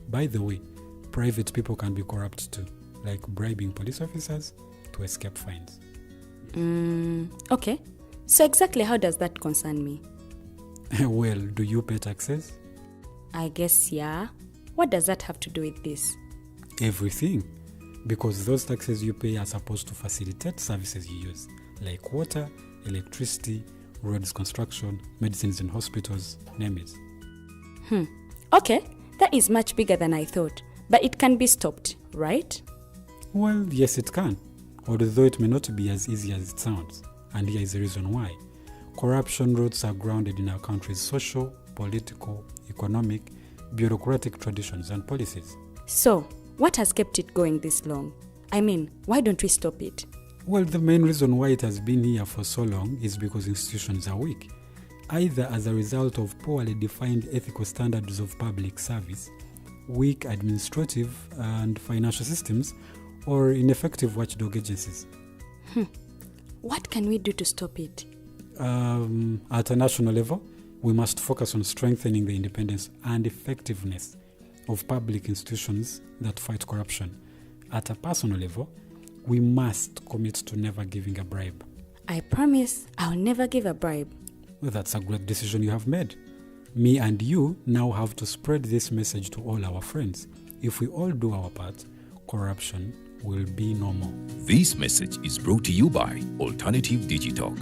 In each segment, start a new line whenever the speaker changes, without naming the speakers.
By the way, private people can be corrupt too, like bribing police officers to escape fines.
Okay. So exactly how does that concern me?
Well, do you pay taxes?
I guess, yeah. What does that have to do with this?
Everything. Because those taxes you pay are supposed to facilitate services you use, like water, electricity, roads construction, medicines in hospitals, name it.
Okay, that is much bigger than I thought. But it can be stopped, right?
Well, yes it can, although it may not be as easy as it sounds. And here is the reason why. Corruption roots are grounded in our country's social, political, economic, bureaucratic traditions and policies.
So, what has kept it going this long? I mean, why don't we stop it?
Well, the main reason why it has been here for so long is because institutions are weak, either as a result of poorly defined ethical standards of public service, weak administrative and financial systems, or ineffective watchdog agencies.
What can we do to stop it?
At a national level, we must focus on strengthening the independence and effectiveness of public institutions that fight corruption. At a personal level, we must commit to never giving a bribe.
I promise I'll never give a bribe.
Well, that's a great decision you have made. Me and you now have to spread this message to all our friends. If we all do our part, corruption will be no more.
This message is brought to you by Alternative Digital.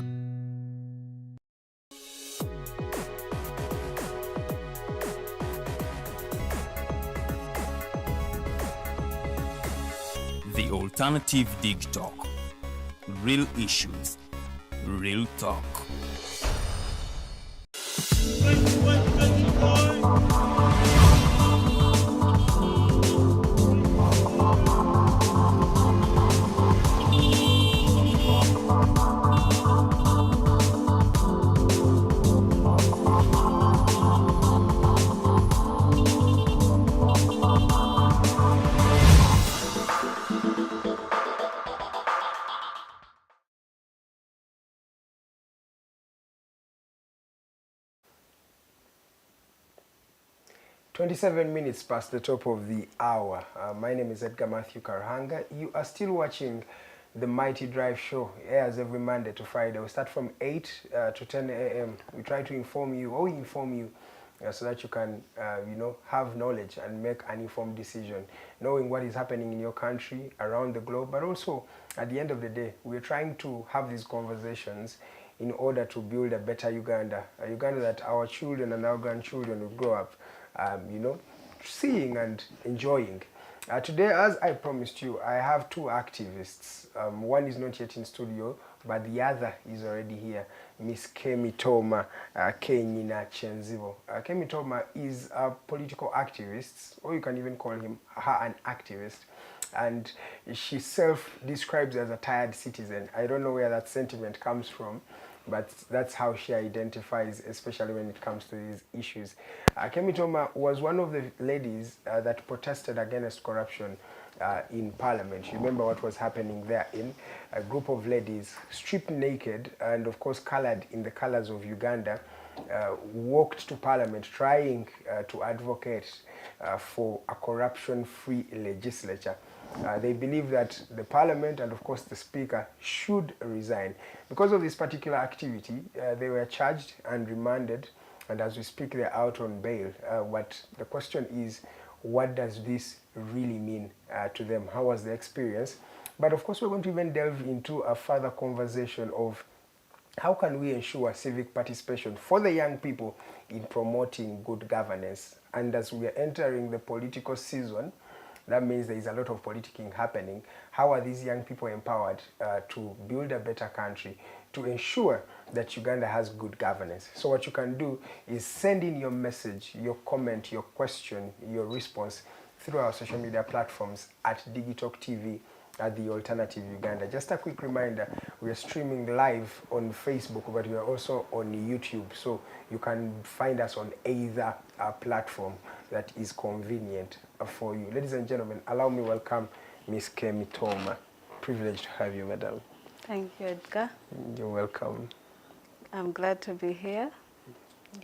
The Alternative Digital. Real issues, real talk.
"27 minutes past the top of the hour. My name is Edgar Matthew Karhanga. You are still watching the Mighty Drive Show. It airs every Monday to Friday. We start from 8 to 10 a.m. We try to inform you, so that you can, have knowledge and make an informed decision, knowing what is happening in your country, around the globe. But also, at the end of the day, we're trying to have these conversations in order to build a better Uganda, a Uganda that our children and our grandchildren will grow up seeing and enjoying. Today, as I promised you, I have two activists. One is not yet in studio, but the other is already here, Miss Kemitooma K. Nyina'Nkyenzibo. Kemitooma is a political activist, or you can even call her an activist. And she self-describes as a tired citizen. I don't know where that sentiment comes from, but that's how she identifies, especially when it comes to these issues. Kemitooma was one of the ladies that protested against corruption in Parliament. You remember what was happening there? A group of ladies, stripped naked and of course colored in the colors of Uganda, walked to Parliament trying to advocate for a corruption-free legislature. They believe that the Parliament and of course the Speaker should resign. Because of this particular activity, they were charged and remanded, and as we speak they're out on bail. The question is, what does this really mean to them? How was the experience? But of course we're going to even delve into a further conversation of how can we ensure civic participation for the young people in promoting good governance. And as we are entering the political season, that means there is a lot of politicking happening. How are these young people empowered to build a better country, to ensure that Uganda has good governance? So what you can do is send in your message, your comment, your question, your response through our social media platforms at Digitalk TV at the Alternative Uganda. Just a quick reminder, we are streaming live on Facebook, but we are also on YouTube, so you can find us on either platform that is convenient for you. Ladies and gentlemen, allow me welcome Miss Kemitooma. Privileged to have you, madam.
Thank you, Edgar.
You're welcome.
I'm glad to be here.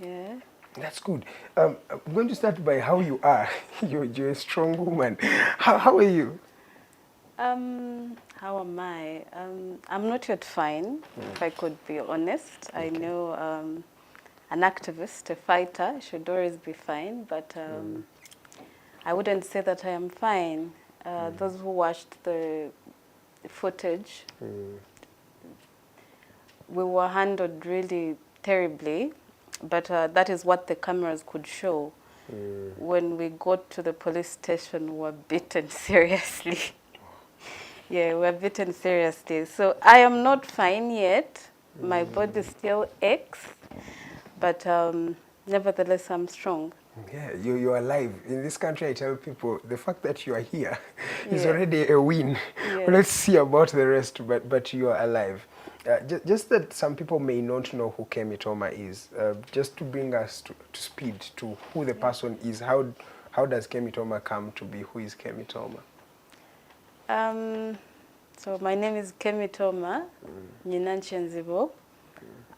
Yeah.
That's good. I'm going to start by how you are. You're a strong woman. How are you?
How am I? I'm not yet fine, if I could be honest. I know an activist, a fighter, should always be fine, but I wouldn't say that I am fine. Those who watched the footage, we were handled really terribly, but that is what the cameras could show. When we got to the police station, we were beaten seriously. Yeah, we were beaten seriously. So I am not fine yet. My body still aches, but nevertheless, I'm strong.
Yeah, you're alive. In this country, I tell people, the fact that you are here is
Yeah.
already a win.
Yeah.
Let's see about the rest, but you are alive. Just that some people may not know who Kemitooma is, just to bring us to speed to who the person is, how does Kemitooma come to be? Who is Kemitooma?
So my name is Kemitooma Nyina'Nkyenzibo.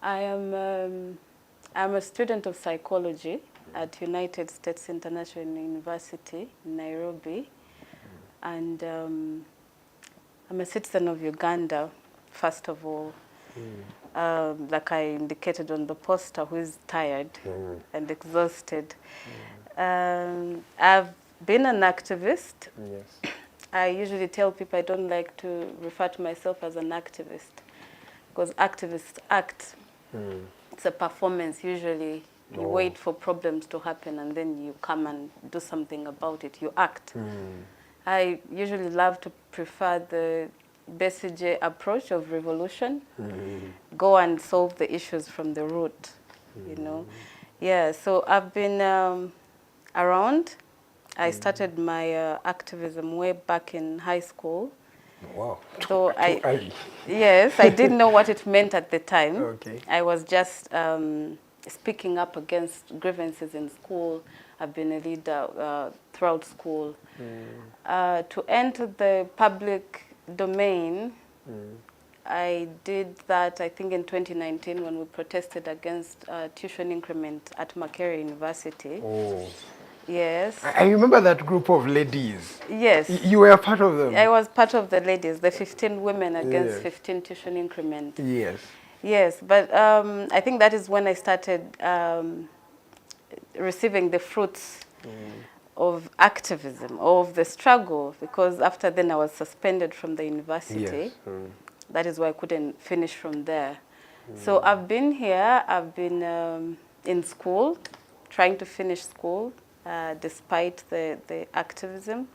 I'm a student of psychology at United States International University in Nairobi, and I'm a citizen of Uganda, first of all. Like I indicated on the poster, who is tired and exhausted. I've been an activist.
Yes.
I usually tell people I don't like to refer to myself as an activist, because activists act. It's a performance usually. You wait for problems to happen and then you come and do something about it. You act. I usually love to prefer the BCG approach of revolution. Go and solve the issues from the root, you know. Yeah, so I've been around. I started my activism way back in high school.
Wow.
So
early.
Yes, I didn't know what it meant at the time.
Okay.
I was just speaking up against grievances in school. I've been a leader throughout school. To enter the public domain, I did that, I think, in 2019 when we protested against tuition increment at Makerere University.
Oh.
Yes.
I remember that group of ladies.
Yes.
You were a part of them.
I was part of the ladies, the 15 women against
Yes.
15 tuition increment.
Yes.
Yes, but I think that is when I started receiving the fruits of activism, of the struggle, because after then I was suspended from the university.
Yes.
That is why I couldn't finish from there. So I've been here, I've been in school, trying to finish school, despite the activism.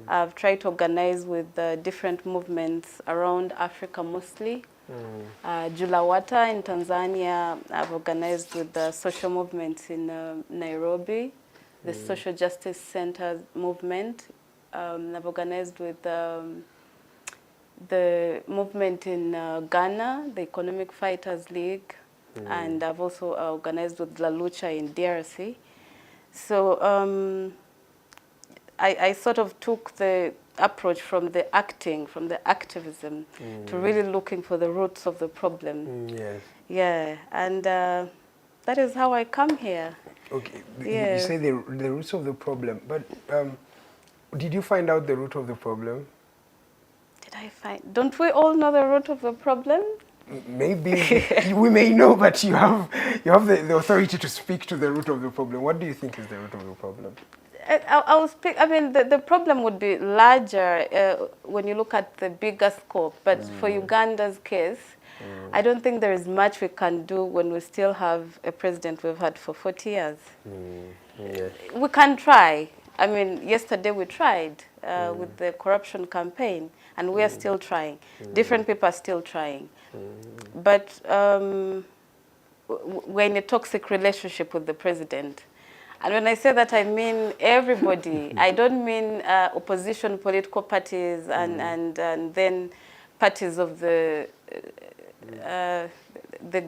I've tried to organize with different movements around Africa mostly. Julawata in Tanzania, I've organized with the social movements in Nairobi, the Social Justice Center movement. I've organized with the movement in Ghana, the Economic Fighters League, and I've also organized with La Lucha in DRC. So I sort of took the approach from the acting, from the activism, to really looking for the roots of the problem.
Yes.
Yeah, and that is how I come here.
Okay.
Yeah.
You say the roots of the problem, but did you find out the root of the problem?
Did I find? Don't we all know the root of the problem?
Maybe we may know, but you have the authority to speak to the root of the problem. What do you think is the root of the problem?
I'll speak. I mean, the problem would be larger when you look at the bigger scope. But for Uganda's case, I don't think there is much we can do when we still have a president we've had for 40 years.
Yes.
We can try. I mean, yesterday we tried with the corruption campaign, and we are still trying. Different people are still trying. But we're in a toxic relationship with the president. And when I say that, I mean everybody. I don't mean opposition political parties and then parties of the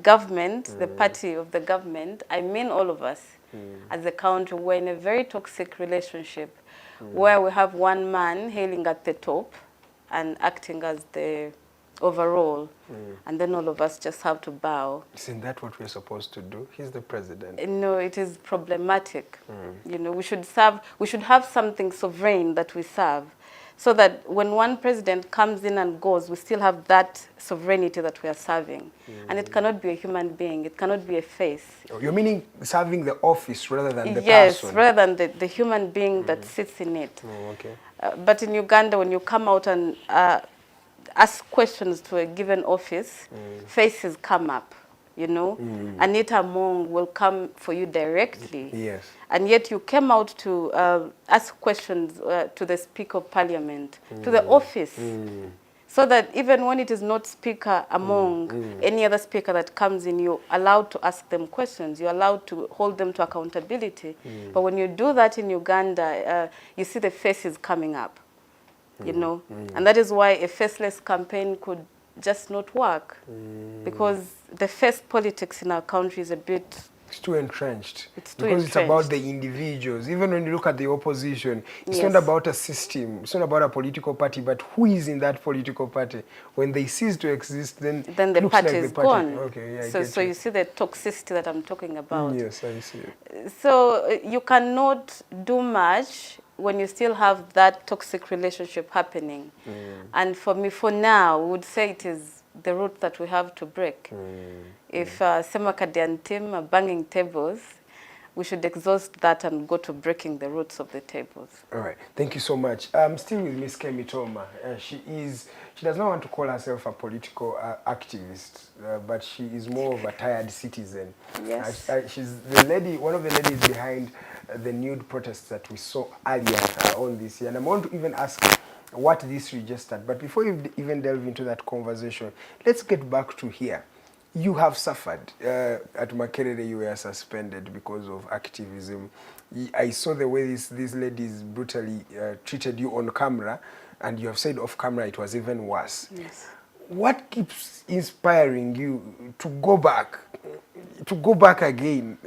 government, the party of the government. I mean all of us as a country. We're in a very toxic relationship where we have one man hailing at the top and acting as the overall. And then all of us just have to bow.
Isn't that what we're supposed to do? He's the president.
No, it is problematic. You know, we should have something sovereign that we serve, so that when one president comes in and goes, we still have that sovereignty that we are serving. And it cannot be a human being. It cannot be a face.
Oh, you're meaning serving the office rather than the person?
Yes, rather than the human being that sits in it.
Oh, okay.
But in Uganda, when you come out and ask questions to a given office, faces come up, you know. Anita Mong will come for you directly.
Yes.
And yet you came out to ask questions to the Speaker of Parliament, to the office, so that even when it is not Speaker among any other speaker that comes in, you're allowed to ask them questions. You're allowed to hold them to accountability. But when you do that in Uganda, you see the faces coming up. You know, and that is why a faceless campaign could just not work, because the face politics in our country is a bit...
It's too entrenched.
It's too
because
entrenched.
It's about the individuals. Even when you look at the opposition, it's
Yes.
not about a system. It's not about a political party, but who is in that political party. When they cease to exist, then
the
it looks
party
like
is
the party.
gone.
Okay, yeah, I
So
get
you see the toxicity that I'm talking about.
Yes, I see.
So you cannot do much when you still have that toxic relationship happening. And for me, for now, I would say it is the route that we have to break. If Semakadi and team are banging tables, we should exhaust that and go to breaking the roots of the tables.
All right, thank you so much. I'm still with Miss Kemitooma. She does not want to call herself a political activist, but she is more of a tired citizen.
Yes.
She's the lady, one of the ladies behind the Nude protests that we saw earlier on this year. And I'm going to even ask what this registered. But before you even delve into that conversation, let's get back to here. You have suffered. At Makerere, you were suspended because of activism. I saw the way these ladies brutally treated you on camera, and you have said off camera it was even worse.
Yes.
What keeps inspiring you to go back again?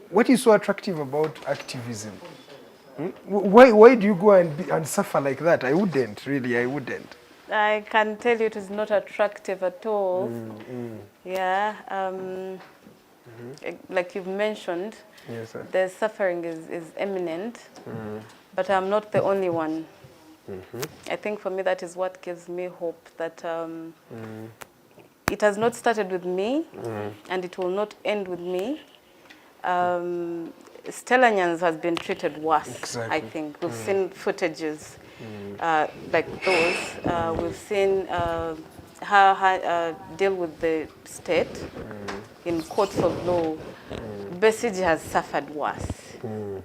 What is so attractive about activism? Why do you go and suffer like that? I wouldn't, really, I wouldn't.
I can tell you it is not attractive at all. Yeah. Like you've mentioned,
Yes, sir.
the suffering is imminent, but I'm not the only one. I think for me that is what gives me hope, that it has not started with me, and it will not end with me. Stellanyans has been treated worse,
Exactly.
I think. We've seen footages like those. We've seen her deal with the state in courts of law. Besige has suffered worse.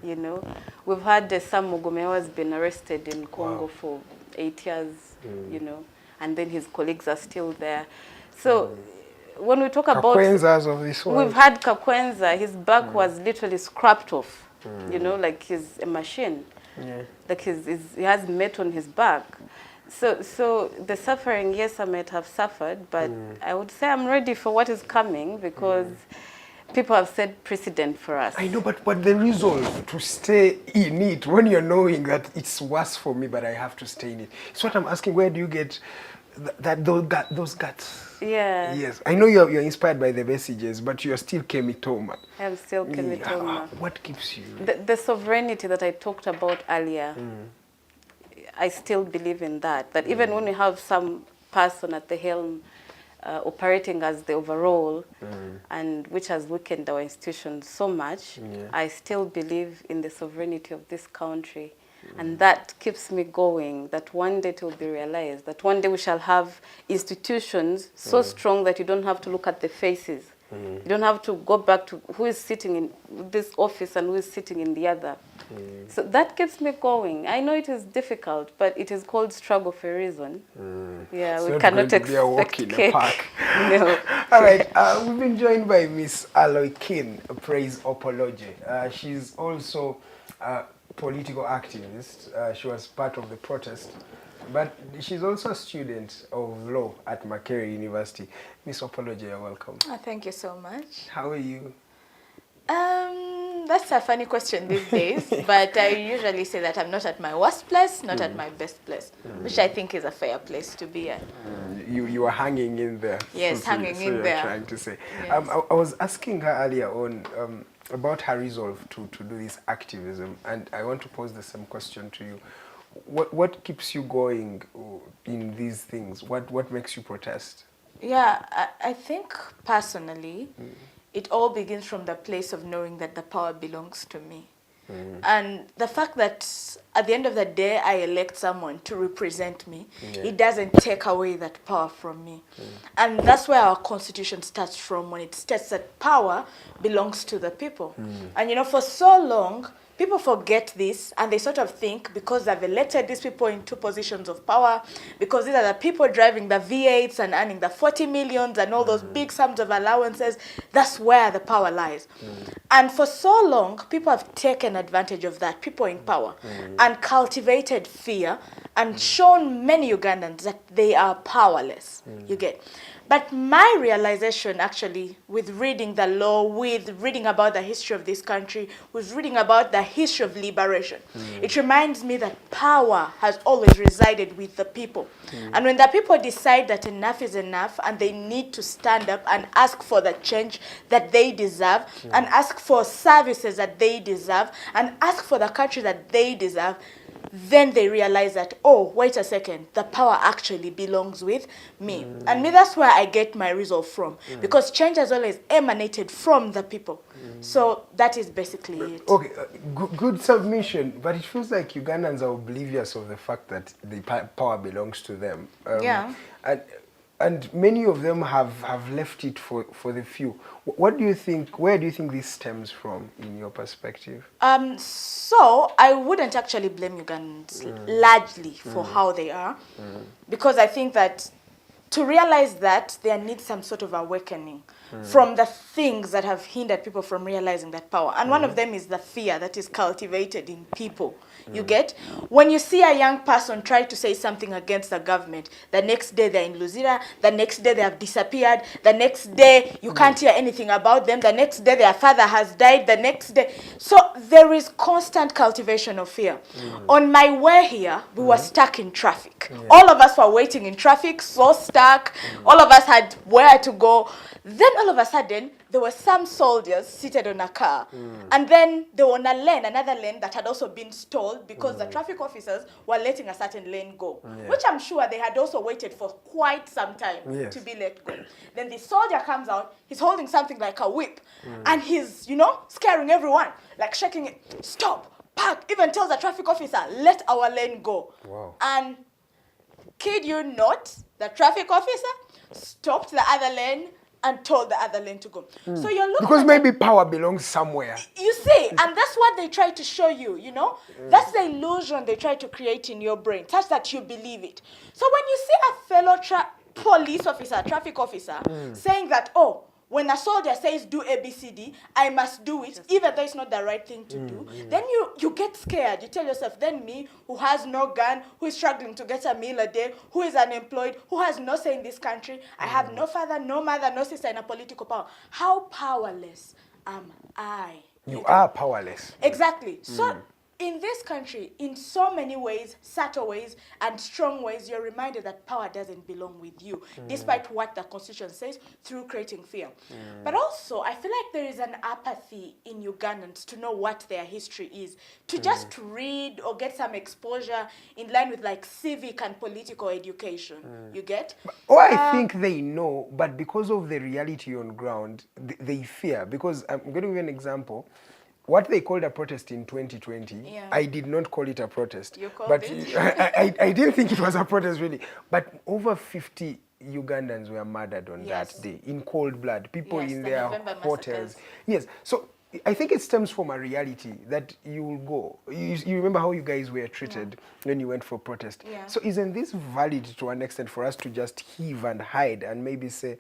You know, we've had Sam Mugume has been arrested in Congo for 8 years. You know, and then his colleagues are still there. So when we talk about
Kakwenzas of this world.
we've had Kakwenza, his back was literally scrapped off. You know, like he's a machine.
Yeah.
Like he has meat on his back. So the suffering, yes, I might have suffered, but I would say I'm ready for what is coming, because people have set precedent for us.
I know, but the resolve to stay in it when you're knowing that it's worse for me, but I have to stay in it. So what I'm asking, where do you get those guts?
Yeah.
Yes, I know you're inspired by the messages, but you're still Kemitooma.
I'm still Kemitooma.
What keeps you?
The sovereignty that I talked about earlier, I still believe in that. That even when we have some person at the helm operating as the overall, and which has weakened our institutions so much, I still believe in the sovereignty of this country. And that keeps me going, that one day it will be realized, that one day we shall have institutions so strong that you don't have to look at the faces. You don't have to go back to who is sitting in this office and who is sitting in the other. So that keeps me going. I know it is difficult, but it is called struggle for a reason. Yeah,
It's
we
not
cannot
going to be a walk
expect
in a
cake.
park.
No.
All right, we've been joined by Miss Aloikin, praise Opoloje. She's also a political activist. She was part of the protest, but she's also a student of law at Makerere University. Miss Opoloje, you're welcome.
Oh, thank you so much.
How are you?
That's a funny question these days, but I usually say that I'm not at my worst place, not at my best place, which I think is a fair place to be at.
You are hanging in there.
Yes, hanging in there.
Trying to say.
Yes.
I was asking her earlier on about her resolve to do this activism, and I want to pose the same question to you. What keeps you going in these things? What makes you protest?
Yeah, I think personally, it all begins from the place of knowing that the power belongs to me. And the fact that at the end of the day, I elect someone to represent me, it doesn't take away that power from me. And that's where our constitution starts from, when it states that power belongs to the people. And you know, for so long, people forget this, and they sort of think because they've elected these people into positions of power, because these are the people driving the V8s and earning the 40 millions and all those big sums of allowances, that's where the power lies. And for so long, people have taken advantage of that, people in power, and cultivated fear and shown many Ugandans that they are powerless, you get. But my realization, actually, with reading the law, with reading about the history of this country, with reading about the history of liberation, it reminds me that power has always resided with the people. And when the people decide that enough is enough and they need to stand up and ask for the change that they deserve, and ask for services that they deserve, and ask for the country that they deserve, then they realize that, oh, wait a second, the power actually belongs with me. And me, that's where I get my resolve from. Because change has always emanated from the people. So that is basically it.
Okay, good submission, but it feels like Ugandans are oblivious of the fact that the power belongs to them.
Yeah.
And many of them have left it for the few. What do you think, where do you think this stems from in your perspective?
So I wouldn't actually blame Ugandans largely for how they are, because I think that to realize that there needs some sort of awakening from the things that have hindered people from realizing that power. And one of them is the fear that is cultivated in people. You get? When you see a young person try to say something against the government, the next day they're in Luzira, the next day they have disappeared, the next day you can't hear anything about them, the next day their father has died, the next day. So there is constant cultivation of fear. On my way here, we were stuck in traffic. All of us were waiting in traffic, so stuck. All of us had where to go. Then all of a sudden, there were some soldiers seated on a car. And then they were on a lane, another lane that had also been stalled because the traffic officers were letting a certain lane go, which I'm sure they had also waited for quite some time to be let go. Then the soldier comes out, he's holding something like a whip, and he's, you know, scaring everyone, like shaking it, stop, park, even tells the traffic officer, let our lane go.
Wow.
And kid you not, the traffic officer stopped the other lane and told the other lane to go. So you're looking
Because
at
maybe power belongs somewhere.
you see, and that's what they try to show you, you know? That's the illusion they try to create in your brain, such that you believe it. So when you see a fellow police officer, traffic officer, saying that, oh, when a soldier says do ABCD, I must do it, even though it's not the right thing to do, then you get scared. You tell yourself, then me, who has no gun, who is struggling to get a meal a day, who is unemployed, who has no say in this country, I have no father, no mother, no sister in a political power. How powerless am I?
You are powerless.
Exactly. So in this country, in so many ways, subtle ways, and strong ways, you're reminded that power doesn't belong with you, despite what the Constitution says, through creating fear. But also, I feel like there is an apathy in Ugandans to know what their history is, to just read or get some exposure in line with like civic and political education. You get?
Or I think they know, but because of the reality on ground, they fear. Because I'm going to give you an example. What they called a protest in 2020, I did not call it a protest.
You called
but
it?
I didn't think it was a protest, really. But over 50 Ugandans were murdered on that day, in cold blood. People in
the
their
November
hotels.
massacres.
Yes. So I think it stems from a reality that you will go. You remember how you guys were treated when you went for protest. So isn't this valid to an extent for us to just heave and hide and maybe say,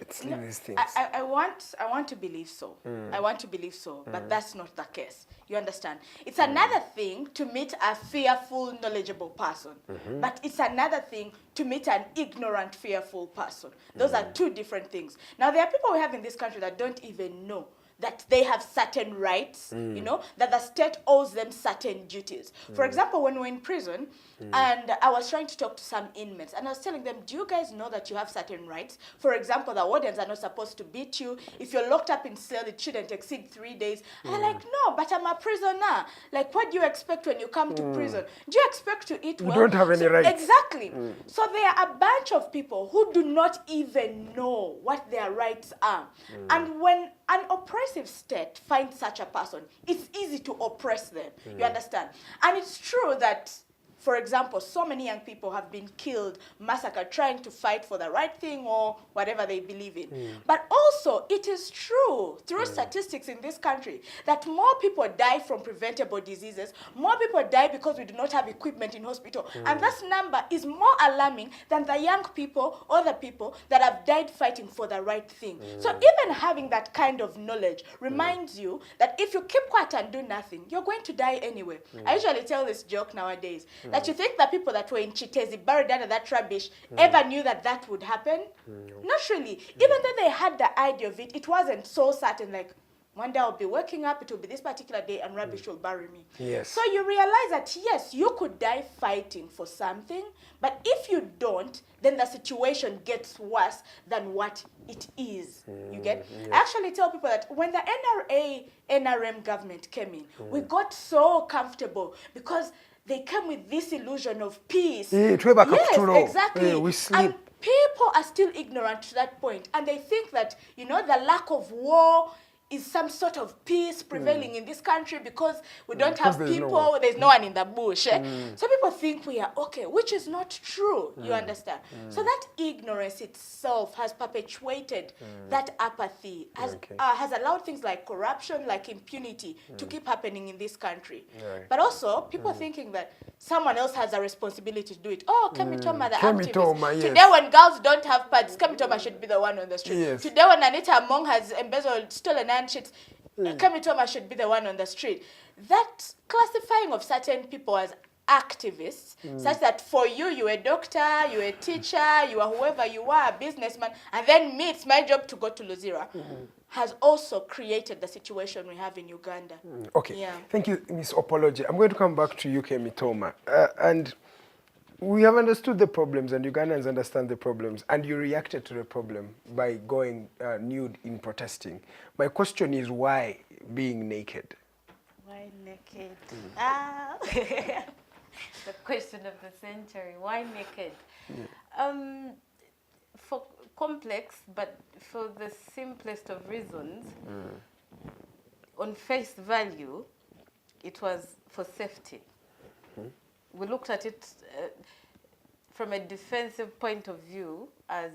let's leave these things?
I want to believe so. I want to believe so, but that's not the case. You understand? It's another thing to meet a fearful, knowledgeable person, but it's another thing to meet an ignorant, fearful person. Those are two different things. Now, there are people we have in this country that don't even know that they have certain rights, you know, that the state owes them certain duties. For example, when we were in prison, and I was trying to talk to some inmates, and I was telling them, do you guys know that you have certain rights? For example, the wardens are not supposed to beat you. If you're locked up in cell, it shouldn't exceed 3 days. And they're like, no, but I'm a prisoner. Like, what do you expect when you come to prison? Do you expect to eat well?
You don't have any rights.
Exactly. So there are a bunch of people who do not even know what their rights are. And when an oppressive state finds such a person, it's easy to oppress them. You understand? And it's true that, for example, so many young people have been killed, massacred, trying to fight for the right thing or whatever they believe in. But also, it is true, through statistics in this country, that more people die from preventable diseases, more people die because we do not have equipment in hospital. And this number is more alarming than the young people or the people that have died fighting for the right thing. So even having that kind of knowledge reminds you that if you keep quiet and do nothing, you're going to die anyway. I usually tell this joke nowadays, that you think the people that were in Chitezi buried under that rubbish ever knew that that would happen? Not really. Even though they had the idea of it, it wasn't so certain, like, one day I'll be waking up, it will be this particular day, and rubbish will bury me.
Yes.
So you realize that, yes, you could die fighting for something, but if you don't, then the situation gets worse than what it is. You get?
Yes.
I actually tell people that when the NRM government came in, we got so comfortable because they came with this illusion of peace.
Yes,
exactly.
We sleep.
And people are still ignorant to that point. And they think that, you know, the lack of war is some sort of peace prevailing in this country because we don't have people, there's no one in the bush. So people think we are okay, which is not true, you understand? So that ignorance itself has perpetuated that apathy, has allowed things like corruption, like impunity to keep happening in this country. But also, people thinking that someone else has a responsibility to do it. Oh, Kemitooma, the activist.
Yes.
Today when girls don't have pads, Kemitooma should be the one on the street.
Yes.
Today when Anita Among has embezzled, stolen shit, Kemitooma should be the one on the street. That classifying of certain people as activists, such that for you, you're a doctor, you're a teacher, you are whoever you are, a businessman, and then me, it's my job to go to Luzira, has also created the situation we have in Uganda.
Okay,
Yeah.
Thank you, Ms. Opoloje. I'm going to come back to you, Kemitooma. And we have understood the problems, and Ugandans understand the problems, and you reacted to the problem by going nude in protesting. My question is, why being naked?
Why naked? The question of the century. Why naked? For complex, but for the simplest of reasons, on face value, it was for safety. We looked at it from a defensive point of view as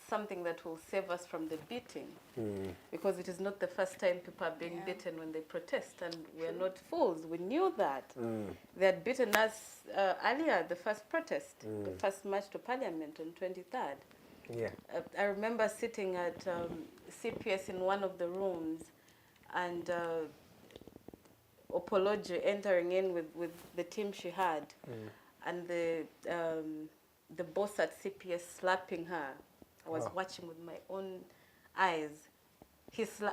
something that will save us from the beating, because it is not the first time people are being beaten when they protest, and we're not fools. We knew that. They had beaten us earlier, the first protest, the first march to Parliament on 23rd.
Yeah.
I remember sitting at CPS in one of the rooms, and Opoloje entering in with the team she had, and the boss at CPS slapping her. I was watching with my own eyes.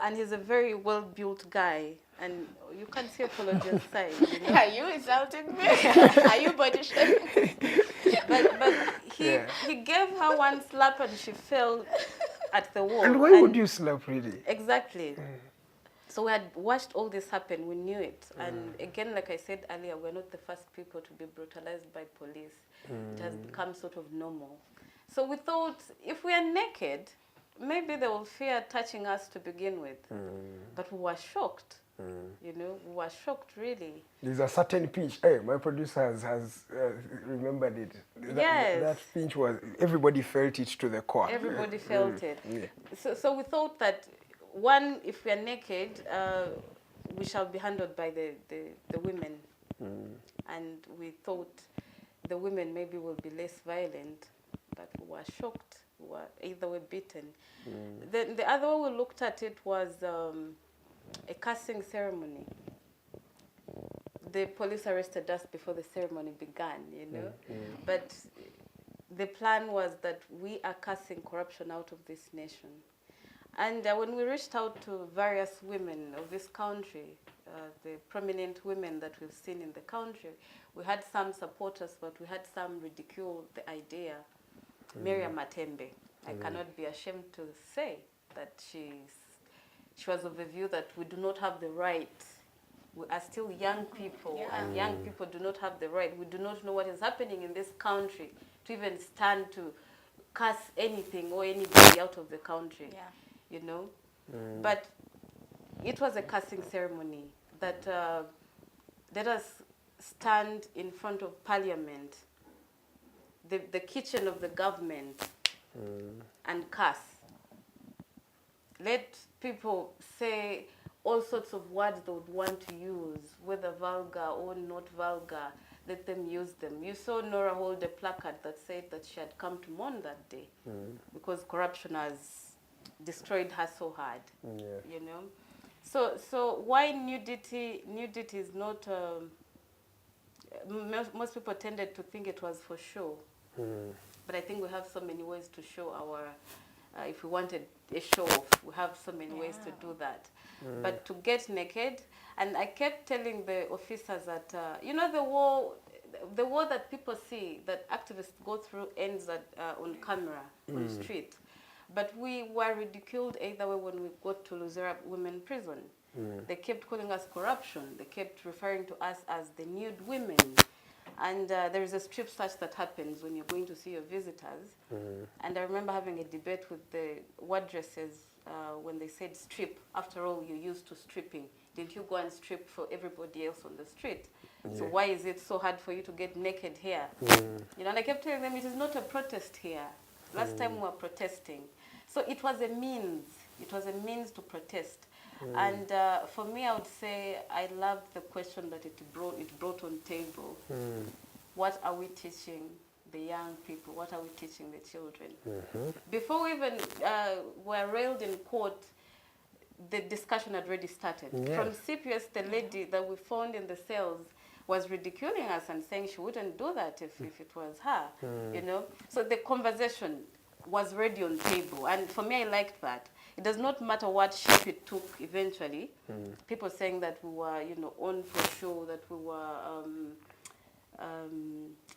And he's a very well-built guy, and you can see Opoloje's side. You know?
Are you insulting me? Are you body shaming?
But he gave her one slap and she fell at the wall.
And why would you slap, really?
Exactly. So we had watched all this happen. We knew it. And again, like I said earlier, we're not the first people to be brutalized by police. It has become sort of normal. So we thought, if we are naked, maybe they will fear touching us to begin with. But we were shocked. You know, we were shocked, really.
There's a certain pinch. Hey, my producer has remembered it. That pinch was, everybody felt it to the core.
Everybody felt it.
Yeah.
So we thought that, one, if we are naked, we shall be handled by the women. And we thought the women maybe will be less violent, but we were shocked. We were either way beaten. The other way we looked at it was a cursing ceremony. The police arrested us before the ceremony began, you know. But the plan was that we are cursing corruption out of this nation. And when we reached out to various women of this country, the prominent women that we've seen in the country, we had some supporters, but we had some ridicule the idea. Miriam Matembe, I cannot be ashamed to say that she was of the view that we do not have the right. We are still young people, and young people do not have the right. We do not know what is happening in this country to even stand to curse anything or anybody out of the country, you know. But it was a cursing ceremony that let us stand in front of Parliament, the kitchen of the government, and curse. Let people say all sorts of words they would want to use, whether vulgar or not vulgar. Let them use them. You saw Nora hold a placard that said that she had come to mourn that day because corruption has destroyed her so hard. You know, so why nudity? Nudity is not. Most people tended to think it was for show, but I think we have so many ways to show our. If we wanted a show off, we have so many ways to do that. But to get naked, and I kept telling the officers that, you know, the war that people see, that activists go through ends on camera, on the street. But we were ridiculed either way when we got to Luzera Women Prison. They kept calling us corruption. They kept referring to us as the nude women. And there is a strip search that happens when you're going to see your visitors. And I remember having a debate with the wardresses when they said strip. After all, you're used to stripping. Didn't you go and strip for everybody else on the street? So why is it so hard for you to get naked here? You know, and I kept telling them it is not a protest here. Last time we were protesting. So it was a means. It was a means to protest. And for me, I would say I loved the question that it brought on table. What are we teaching the young people? What are we teaching the children? Before we even were railed in court, the discussion had already started. From CPS, the lady that we found in the cells was ridiculing us and saying she wouldn't do that if it was her, you know. So the conversation was already on table, and for me, I liked that. It does not matter what shape it took eventually. People saying that we were, you know, on for show, that we were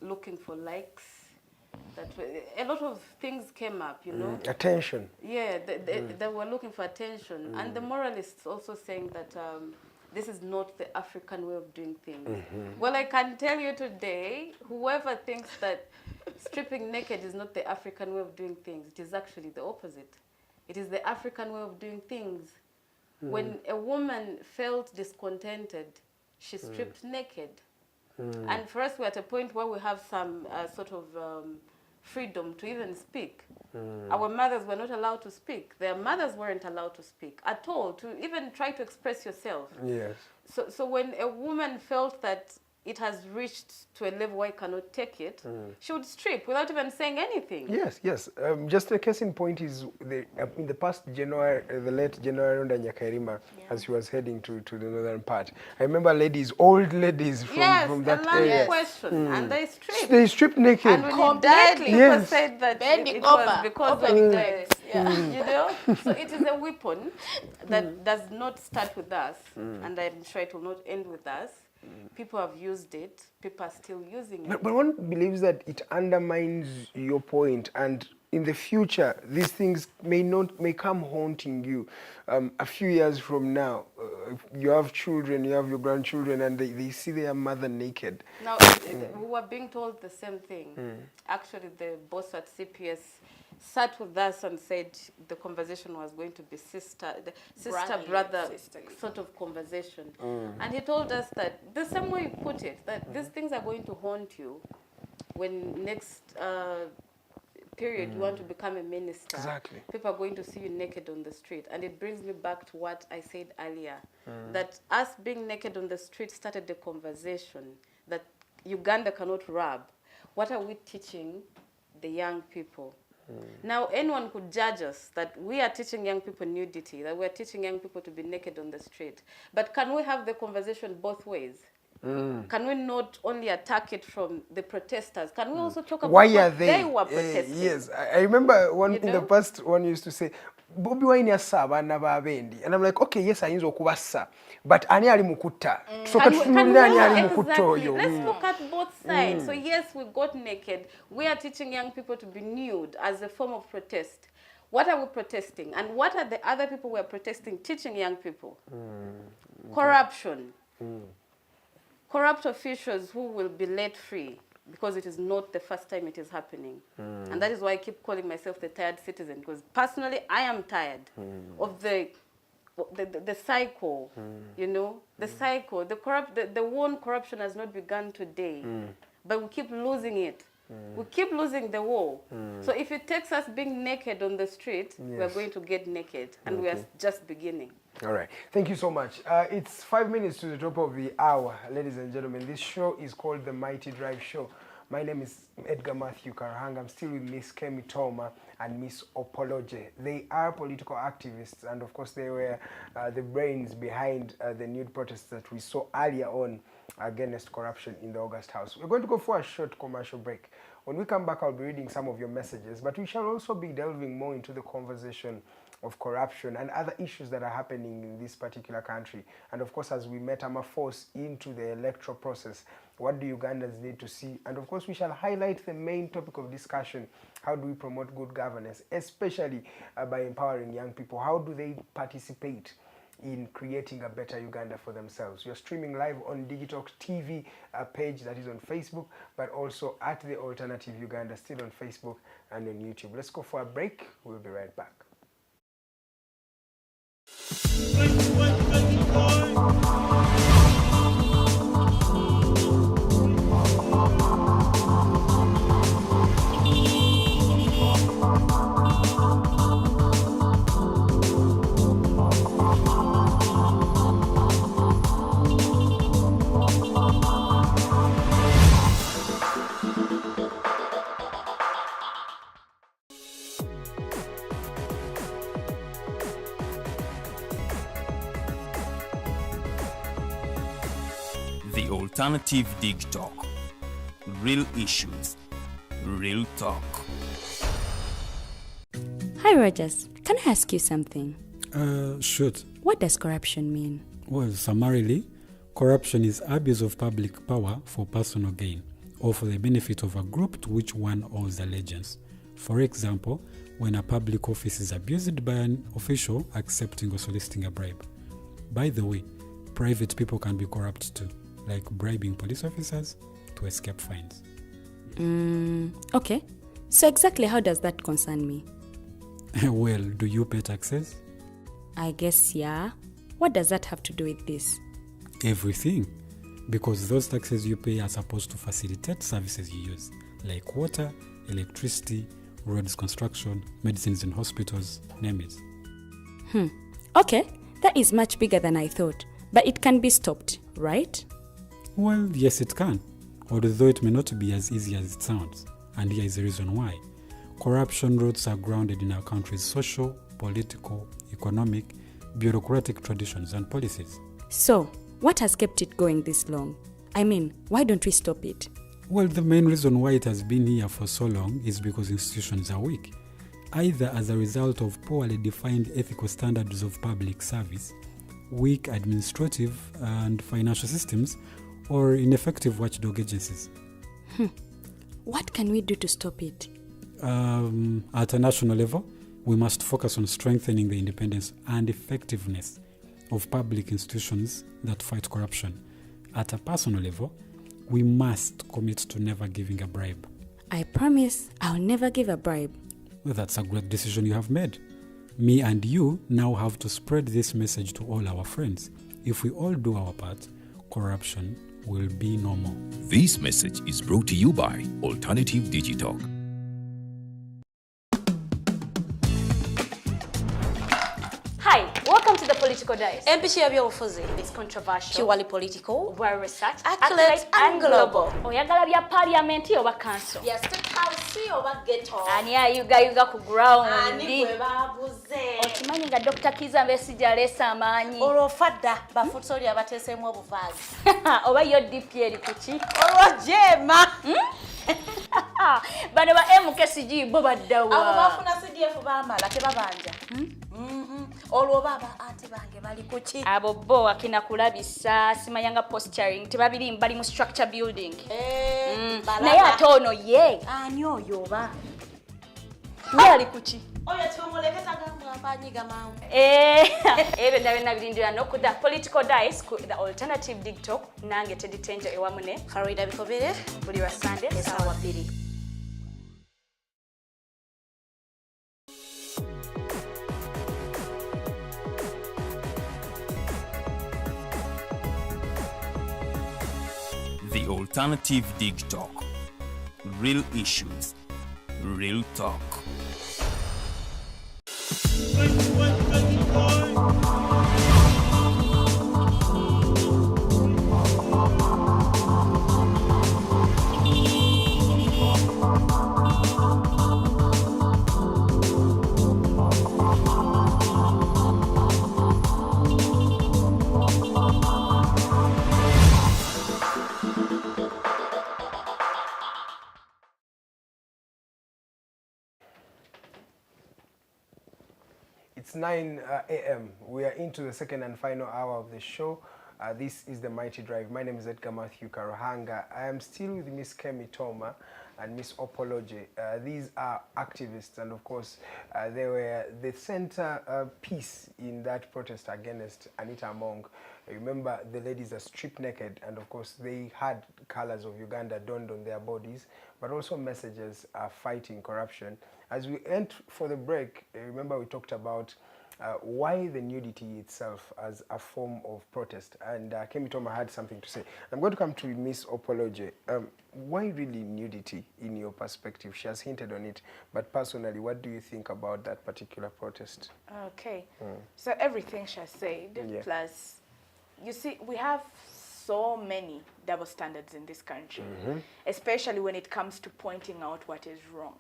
looking for likes, that a lot of things came up, you know.
Attention.
Yeah, they were looking for attention. And the moralists also saying that this is not the African way of doing things. Well, I can tell you today, whoever thinks that stripping naked is not the African way of doing things, it is actually the opposite. It is the African way of doing things. When a woman felt discontented, she stripped naked. And for us, we're at a point where we have some sort of freedom to even speak. Our mothers were not allowed to speak. Their mothers weren't allowed to speak at all, to even try to express yourself.
Yes.
So when a woman felt that it has reached to a level where I cannot take it, she would strip without even saying anything.
Yes, yes. Just a case in point is in the past January, the late January Nyina'Nkyenzibo, as she was heading to the northern part. I remember old ladies from that area.
Question, and they stripped.
They stripped naked.
And when he died, people said that
Bending
it was
over,
because of the, you know. So it is a weapon that does not start with us, and I'm sure it will not end with us. People have used it. People are still using it.
But one believes that it undermines your point, and in the future, these things may come haunting you. A few years from now, you have children, you have your grandchildren, and they see their mother naked.
Now, we were being told the same thing. Actually, the boss at CPS sat with us and said the conversation was going to be sister-brother sort of conversation. And he told us that the same way you put it, that these things are going to haunt you when next period you want to become a minister.
Exactly.
People are going to see you naked on the street. And it brings me back to what I said earlier, that us being naked on the street started the conversation that Uganda cannot rob. What are we teaching the young people? Now, anyone could judge us that we are teaching young people nudity, that we are teaching young people to be naked on the street. But can we have the conversation both ways? Can we not only attack it from the protesters? Can we also talk about
why
what
are they
were protesting?
Yes, I remember in the past one used to say, Bobby Wine yassa abaana b'abendi. And I'm like, okay, yes, ayinza okubassa. But ani ali mukutta. So katufunulira ani ali mukutta oyo.
Let's look at both sides. So yes, we got naked. We are teaching young people to be nude as a form of protest. What are we protesting? And what are the other people we are protesting teaching young people? Corruption. Corrupt officials who will be let free because it is not the first time it is happening. And that is why I keep calling myself the tired citizen, because personally I am tired of the cycle, you know, the cycle. The one corruption has not begun today, but we keep losing it. We keep losing the war. So if it takes us being naked on the street, we are going to get naked, and we are just beginning.
All right. Thank you so much. It's 5 minutes to the top of the hour, ladies and gentlemen. This show is called The Mighty Drive Show. My name is Edgar Matthew Karahanga. I'm still with Miss Kemitooma and Miss Opoloje. They are political activists, and of course they were the brains behind the Nude protests that we saw earlier on against corruption in the August House. We're going to go for a short commercial break. When we come back, I'll be reading some of your messages, but we shall also be delving more into the conversation of corruption and other issues that are happening in this particular country. And of course, as we metamorphose into the electoral process, what do Ugandans need to see? And of course, we shall highlight the main topic of discussion. How do we promote good governance, especially by empowering young people? How do they participate in creating a better Uganda for themselves? You're streaming live on Digitalk TV page that is on Facebook, but also at the Alternative Uganda, still on Facebook and on YouTube. Let's go for a break. We'll be right back.
The Alternative Dig Talk. Real issues, real talk.
Hi, Rogers. Can I ask you something?
Shoot.
What does corruption mean?
Well, summarily, corruption is abuse of public power for personal gain or for the benefit of a group to which one owes allegiance. For example, when a public office is abused by an official accepting or soliciting a bribe. By the way, private people can be corrupt too, like bribing police officers to escape fines.
Okay. So exactly how does that concern me?
Well, do you pay taxes?
I guess, yeah. What does that have to do with this?
Everything. Because those taxes you pay are supposed to facilitate services you use, like water, electricity, roads construction, medicines in hospitals, name it.
Okay, that is much bigger than I thought. But it can be stopped, right?
Well, yes, it can, although it may not be as easy as it sounds. And here is the reason why. Corruption roots are grounded in our country's social, political, economic, bureaucratic traditions and policies.
So, what has kept it going this long? I mean, why don't we stop it?
Well, the main reason why it has been here for so long is because institutions are weak, either as a result of poorly defined ethical standards of public service, weak administrative and financial systems, or ineffective watchdog agencies.
What can we do to stop it?
At a national level, we must focus on strengthening the independence and effectiveness of public institutions that fight corruption. At a personal level, we must commit to never giving a bribe.
I promise I'll never give a bribe.
Well, that's a great decision you have made. Me and you now have to spread this message to all our friends. If we all do our part, corruption will be no more.
This message is brought to you by Alternative Digital.
Hi, welcome to the Political Dice.
Empishi ebyobufuzi.
It's controversial,
Purely political.
well researched,
Accurate and global.
Oyagala bya parliament oba council.
Yes, State House oba ghetto.
Ani ayugayuga ku ground.
Ani gwe baabuze.
Okimanyi nga Dr. Kizza Besigye aleesa amaanyi.
Olwofadda bafutsoli abateeseemu obuvaazi.
Oba yo DP eri ku ki?
Olwojeema.
Bano ba MKCG bo baddawa.
Abo bafuna CDF baamala tebabanja. olwo baba ate bange bali kuki
abo bo akina kulabisa simayanga posturing tebabiri mbali mu structure building naye ate ono ye
ani oyo oba
ye ali kuki
oyo tumuleketa gamba abanyiga mawe
ebyo byonna birindira n'okudda political dice ku the alternative dig talk nange teditenja ewamu ne
Farida Bikobere
buli wa Sunday
esawa 2.
The Alternative Dig Talk. Real issues, real talk.
It's 9 a.m. We are into the second and final hour of the show. This is the Mighty Drive. My name is Edgar Matthew Karuhanga. I am still with Miss Kemitooma and Miss Opoloje. These are activists, and of course, they were the center piece in that protest against Anita Among. Remember, the ladies are stripped naked, and of course, they had colors of Uganda donned on their bodies, but also messages fighting corruption. As we went for the break, remember we talked about why the nudity itself as a form of protest, and Kemitooma had something to say. I'm going to come to Miss Opoloje. Why really nudity in your perspective? She has hinted on it, but personally, what do you think about that particular protest?
Okay, so everything she has said, plus, you see, we have so many double standards in this country, especially when it comes to pointing out what is wrong.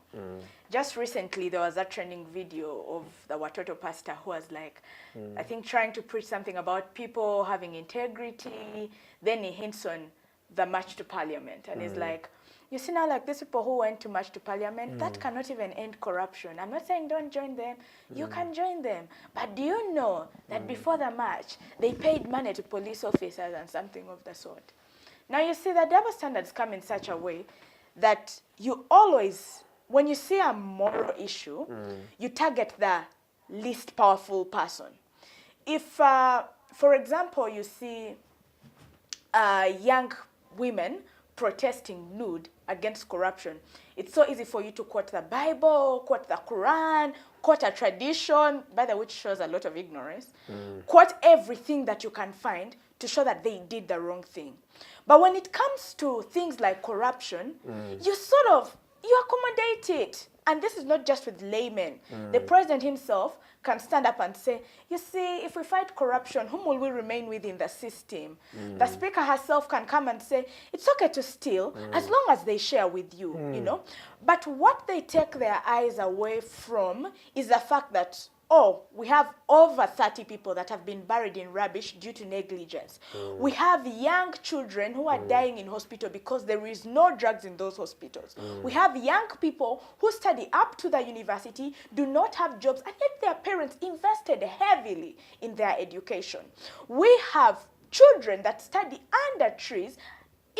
Just recently, there was a trending video of the Watoto pastor who was like, I think trying to preach something about people having integrity. Then he hints on the march to parliament, and he's like, you see now, like these people who went to march to parliament, that cannot even end corruption. I'm not saying don't join them. You can join them. But do you know that before the march, they paid money to police officers and something of the sort? Now you see, the double standards come in such a way that you always, when you see a moral issue, you target the least powerful person. If, for example, you see young women protesting nude against corruption, it's so easy for you to quote the Bible, quote the Quran, quote a tradition, by the way, which shows a lot of ignorance, quote everything that you can find to show that they did the wrong thing. But when it comes to things like corruption, you accommodate it. And this is not just with laymen. The president himself can stand up and say, you see, if we fight corruption, whom will we remain with in the system? The speaker herself can come and say, it's okay to steal as long as they share with you, you know. But what they take their eyes away from is the fact that, oh, we have over 30 people that have been buried in rubbish due to negligence. We have young children who are dying in hospital because there is no drugs in those hospitals. We have young people who study up to the university, do not have jobs, and yet their parents invested heavily in their education. We have children that study under trees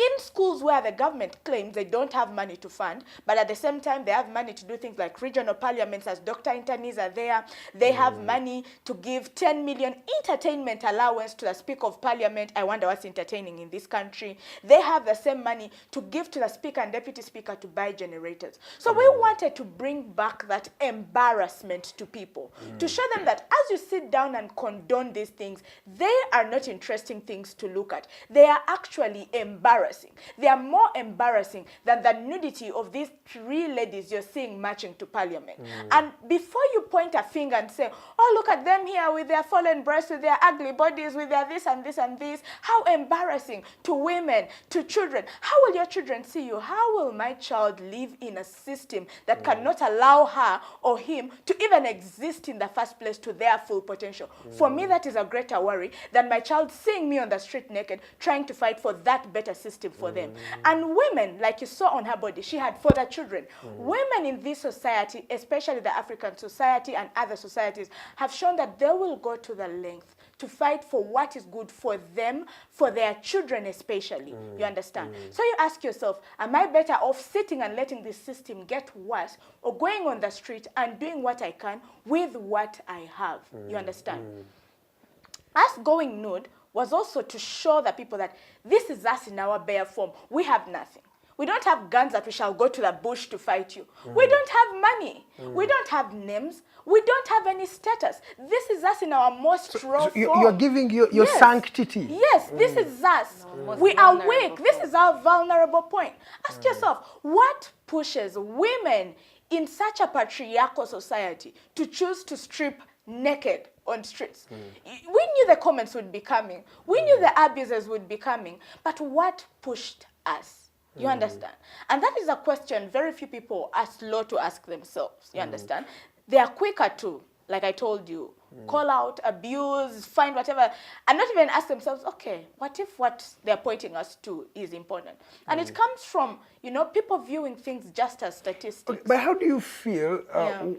in schools where the government claims they don't have money to fund, but at the same time they have money to do things like regional parliaments, as doctor internees are there. They have money to give 10 million entertainment allowance to the Speaker of Parliament. I wonder what's entertaining in this country. They have the same money to give to the Speaker and Deputy Speaker to buy generators. So we wanted to bring back that embarrassment to people, to show them that as you sit down and condone these things, they are not interesting things to look at. They are actually embarrassing. They are more embarrassing than the nudity of these three ladies you're seeing marching to parliament. And before you point a finger and say, oh, look at them here with their fallen breasts, with their ugly bodies, with their this and this and this, how embarrassing to women, to children. How will your children see you? How will my child live in a system that cannot allow her or him to even exist in the first place to their full potential? For me, that is a greater worry than my child seeing me on the street naked, trying to fight for that better system system for them. And women, like you saw on her body, she had further children. Women in this society, especially the African society and other societies, have shown that they will go to the length to fight for what is good for them, for their children especially. You understand? So you ask yourself, am I better off sitting and letting this system get worse, or going on the street and doing what I can with what I have? You understand? Us going nude was also to show the people that this is us in our bare form. We have nothing. We don't have guns that we shall go to the bush to fight you. We don't have money. We don't have names. We don't have any status. This is us in our most raw form.
You're giving your sanctity.
Yes, this is us. We are weak. This is our vulnerable point. Ask yourself, what pushes women in such a patriarchal society to choose to strip naked on streets? We knew the comments would be coming. We knew the abuses would be coming. But what pushed us? You understand? And that is a question very few people are slow to ask themselves. You understand? They are quicker to, like I told you, call out, abuse, find whatever, and not even ask themselves, okay, what if what they're pointing us to is important? And it comes from, you know, people viewing things just as statistics.
Okay, but how do you feel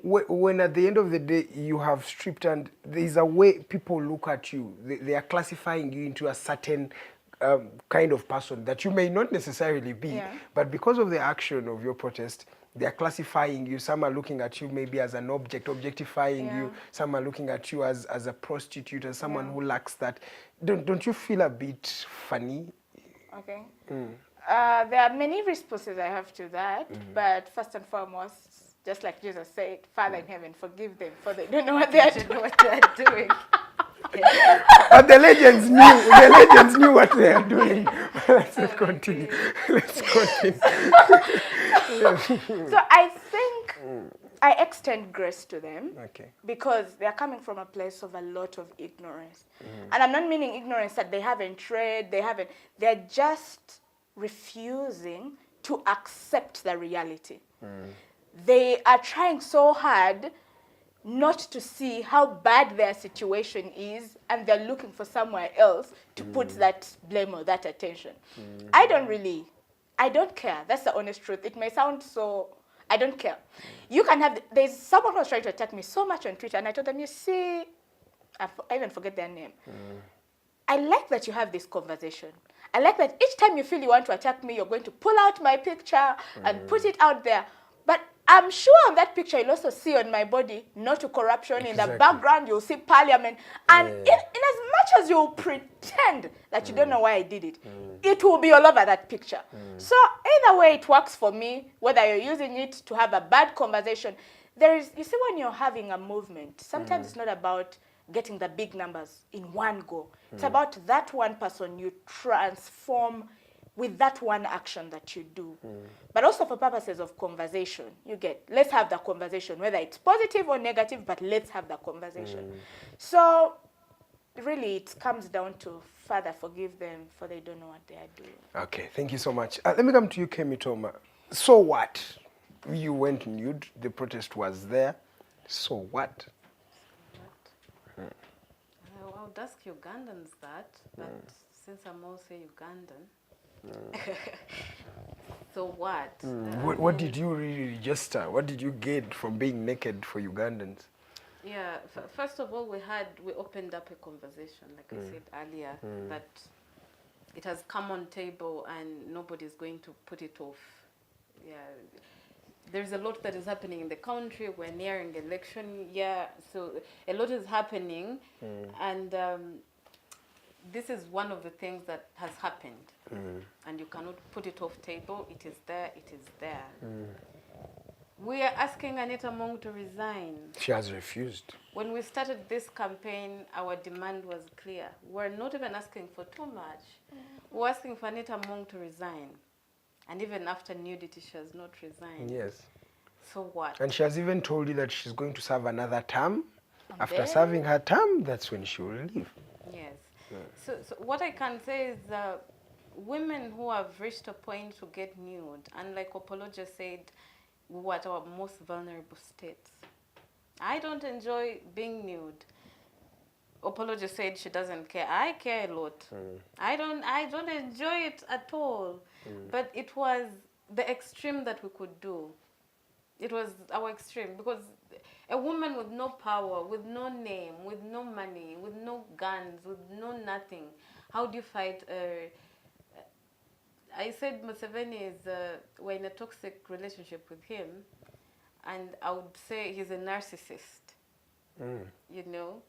when at the end of the day you have stripped, and there's a way people look at you, they are classifying you into a certain kind of person that you may not necessarily be, but because of the action of your protest, they are classifying you. Some are looking at you maybe as an object, objectifying you. Some are looking at you as a prostitute, as someone who lacks that. Don't you feel a bit funny?
Okay. There are many responses I have to that, but first and foremost, just like Jesus said, Father in heaven, forgive them, for they don't know what they are doing.
But the legends knew what they are doing. Let's continue.
So I think I extend grace to them because they are coming from a place of a lot of ignorance. And I'm not meaning ignorance that they haven't read, they're just refusing to accept the reality. They are trying so hard not to see how bad their situation is, and they're looking for somewhere else to put that blame or that attention. I don't care. That's the honest truth. It may sound so, I don't care. You can have, there's someone who was trying to attack me so much on Twitter, and I told them, you see, I even forget their name. I like that you have this conversation. I like that each time you feel you want to attack me, you're going to pull out my picture and put it out there. But I'm sure on that picture you'll also see on my body, no to corruption. In the background, you'll see parliament. And in as much as you'll pretend that you don't know why I did it, it will be all over that picture. So either way, it works for me, whether you're using it to have a bad conversation. You see, when you're having a movement, sometimes it's not about getting the big numbers in one go. It's about that one person you transform with that one action that you do. But also for purposes of conversation, let's have the conversation, whether it's positive or negative, but let's have the conversation. So really it comes down to, Father, forgive them, for they don't know what they are doing.
Okay, thank you so much. Let me come to you, Kemitooma. So what? You went nude, the protest was there. So what?
I would ask Ugandans that, but since I'm also Ugandan, so what?
What did you really register? What did you get from being naked for Ugandans?
Yeah, first of all, we opened up a conversation, like I said earlier, that it has come on table and nobody's going to put it off. Yeah, there's a lot that is happening in the country. We're nearing election year, so a lot is happening, and this is one of the things that has happened, and you cannot put it off table. It is there. It is there. We are asking Anita Mong to resign.
She has refused.
When we started this campaign, our demand was clear. We're not even asking for too much. We're asking for Anita Mong to resign. And even after nudity, she has not resigned.
Yes.
So what?
And she has even told you that she's going to serve another term. After serving her term, that's when she will leave.
Yes. So what I can say is women who have reached a point to get nude, and like Opoloje said, we were at our most vulnerable states. I don't enjoy being nude. Opoloje said she doesn't care. I care a lot. I don't enjoy it at all. But it was the extreme that we could do. It was our extreme, because a woman with no power, with no name, with no money, with no guns, with no nothing, how do you fight? I said Museveni is, we're in a toxic relationship with him, and I would say he's a narcissist, you know?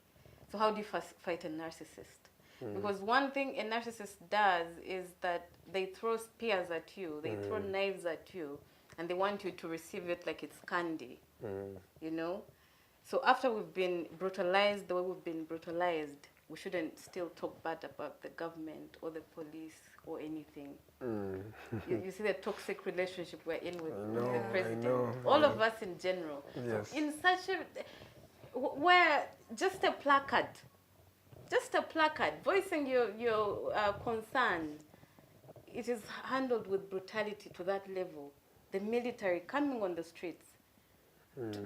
So how do you fight a narcissist? Because one thing a narcissist does is that they throw spears at you, they throw knives at you, and they want you to receive it like it's candy, you know? So after we've been brutalized the way we've been brutalized, we shouldn't still talk bad about the government or the police or anything. You see the toxic relationship we're in with the president. All of us in general.
Yes.
So in such a, where just a placard voicing your concern, it is handled with brutality to that level. The military coming on the streets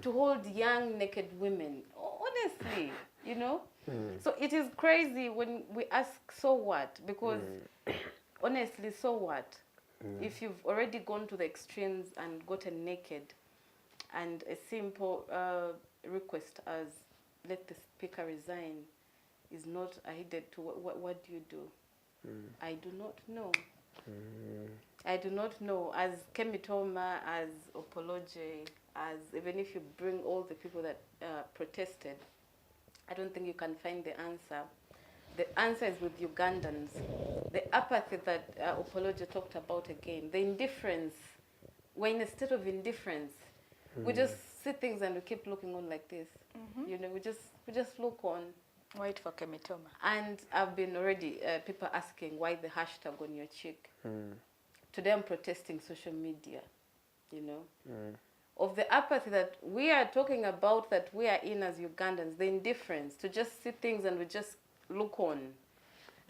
to hold young naked women, honestly, you know? So it is crazy when we ask, so what? Because honestly, so what? If you've already gone to the extremes and gotten naked, and a simple request as let the speaker resign is not adhered to, what do you do? I do not know. I do not know. As Kemitooma, as Opoloje, as even if you bring all the people that protested, I don't think you can find the answer. The answer is with Ugandans. The apathy that Opoloje talked about again, the indifference. We're in a state of indifference. We just see things and we keep looking on like this. You know, we just look on.
Wait for Kemitooma.
And I've been already, people asking why the hashtag on your cheek. Today I'm protesting social media, you know, of the apathy that we are talking about, that we are in as Ugandans, the indifference to just see things and we just look on.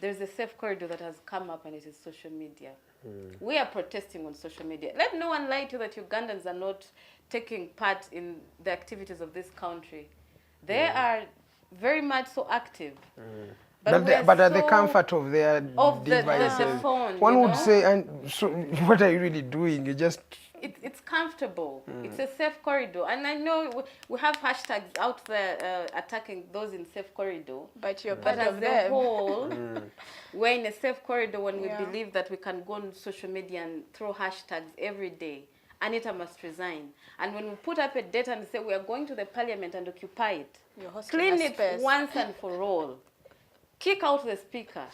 There's a safe corridor that has come up, and it is social media. We are protesting on social media. Let no one lie to you that Ugandans are not taking part in the activities of this country. They are very much so active.
But at the comfort of their devices.
The phone,
one would say, and so what are you really doing? You just...
It's comfortable. It's a safe corridor. And I know we have hashtags out there attacking those in safe corridor.
But you're part of them.
As a whole, we're in a safe corridor when we believe that we can go on social media and throw hashtags every day. Anita must resign. And when we put up a date and say we are going to the parliament and occupy it, clean it once and for all. Kick out the speaker,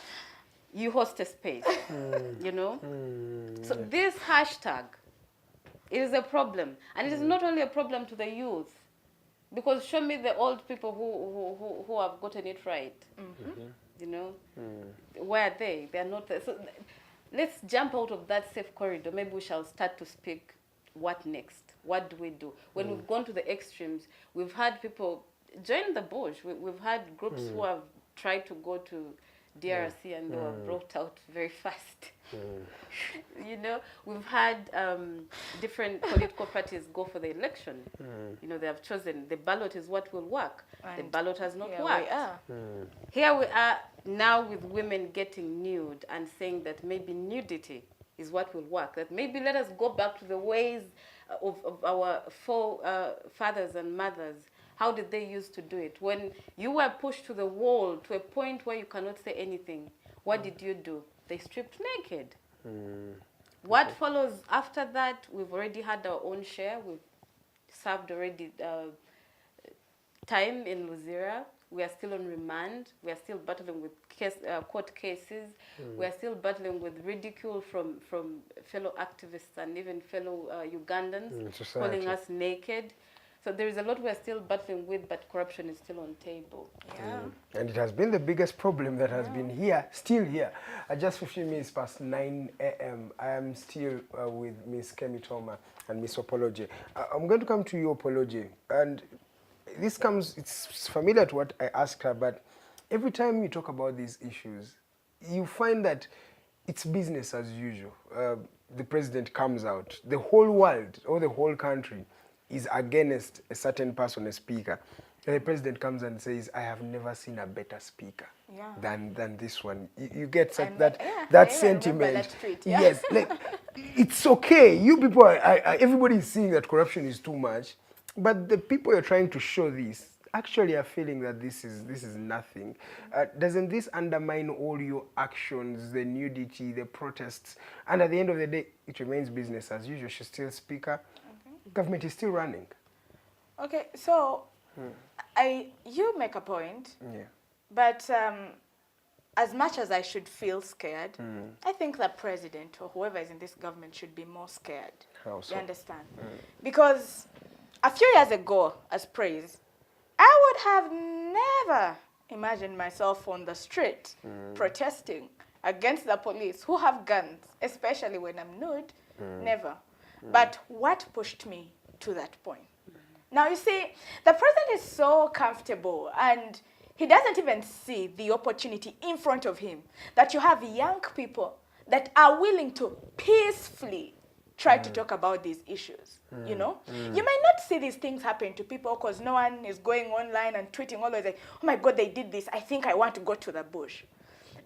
you host a space, you know? So this hashtag, it is a problem. And it is not only a problem to the youth, because show me the old people who have gotten it right, you know? Where are they? They are not there. So let's jump out of that safe corridor. Maybe we shall start to speak, what next? What do we do? When we've gone to the extremes, we've had people join the bush. We've had groups who have tried to go to DRC and they were brought out very fast. You know, we've had different political parties go for the election. You know, they have chosen the ballot is what will work. And the ballot has not worked. Here we are now with women getting nude and saying that maybe nudity is what will work. That maybe let us go back to the ways of our fathers and mothers. How did they used to do it? When you were pushed to the wall to a point where you cannot say anything, what did you do? They stripped naked. What follows after that, we've already had our own share. We've served already time in Luzira. We are still on remand. We are still battling with court cases. We are still battling with ridicule from fellow activists and even fellow Ugandans calling us naked. So there is a lot we are still battling with, but corruption is still on table.
And it has been the biggest problem that has been here, still here. At just 15 minutes past 9 a.m., I am still with Miss Kemitooma and Miss Opoloje. I'm going to come to you, Opoloje. And this comes, it's familiar to what I asked her, but every time you talk about these issues, you find that it's business as usual. The president comes out. The whole world, or the whole country, is against a certain person, a speaker. And the president comes and says, I have never seen a better speaker than this one. You get that sentiment.
That tweet, yeah.
Yes, like, it's okay. You people, everybody is seeing that corruption is too much, but the people you're trying to show this actually are feeling that this is nothing. Doesn't this undermine all your actions, the nudity, the protests? And at the end of the day, it remains business as usual. She's still speaker. Government is still running.
Okay, so you make a point.
Yeah.
But as much as I should feel scared, I think the president or whoever is in this government should be more scared.
How so?
You understand? Because a few years ago, as praise, I would have never imagined myself on the street protesting against the police who have guns, especially when I'm nude. Never. But what pushed me to that point? Now, you see, the president is so comfortable and he doesn't even see the opportunity in front of him that you have young people that are willing to peacefully try to talk about these issues, you know? You might not see these things happen to people because no one is going online and tweeting always like, oh my God, they did this. I think I want to go to the bush.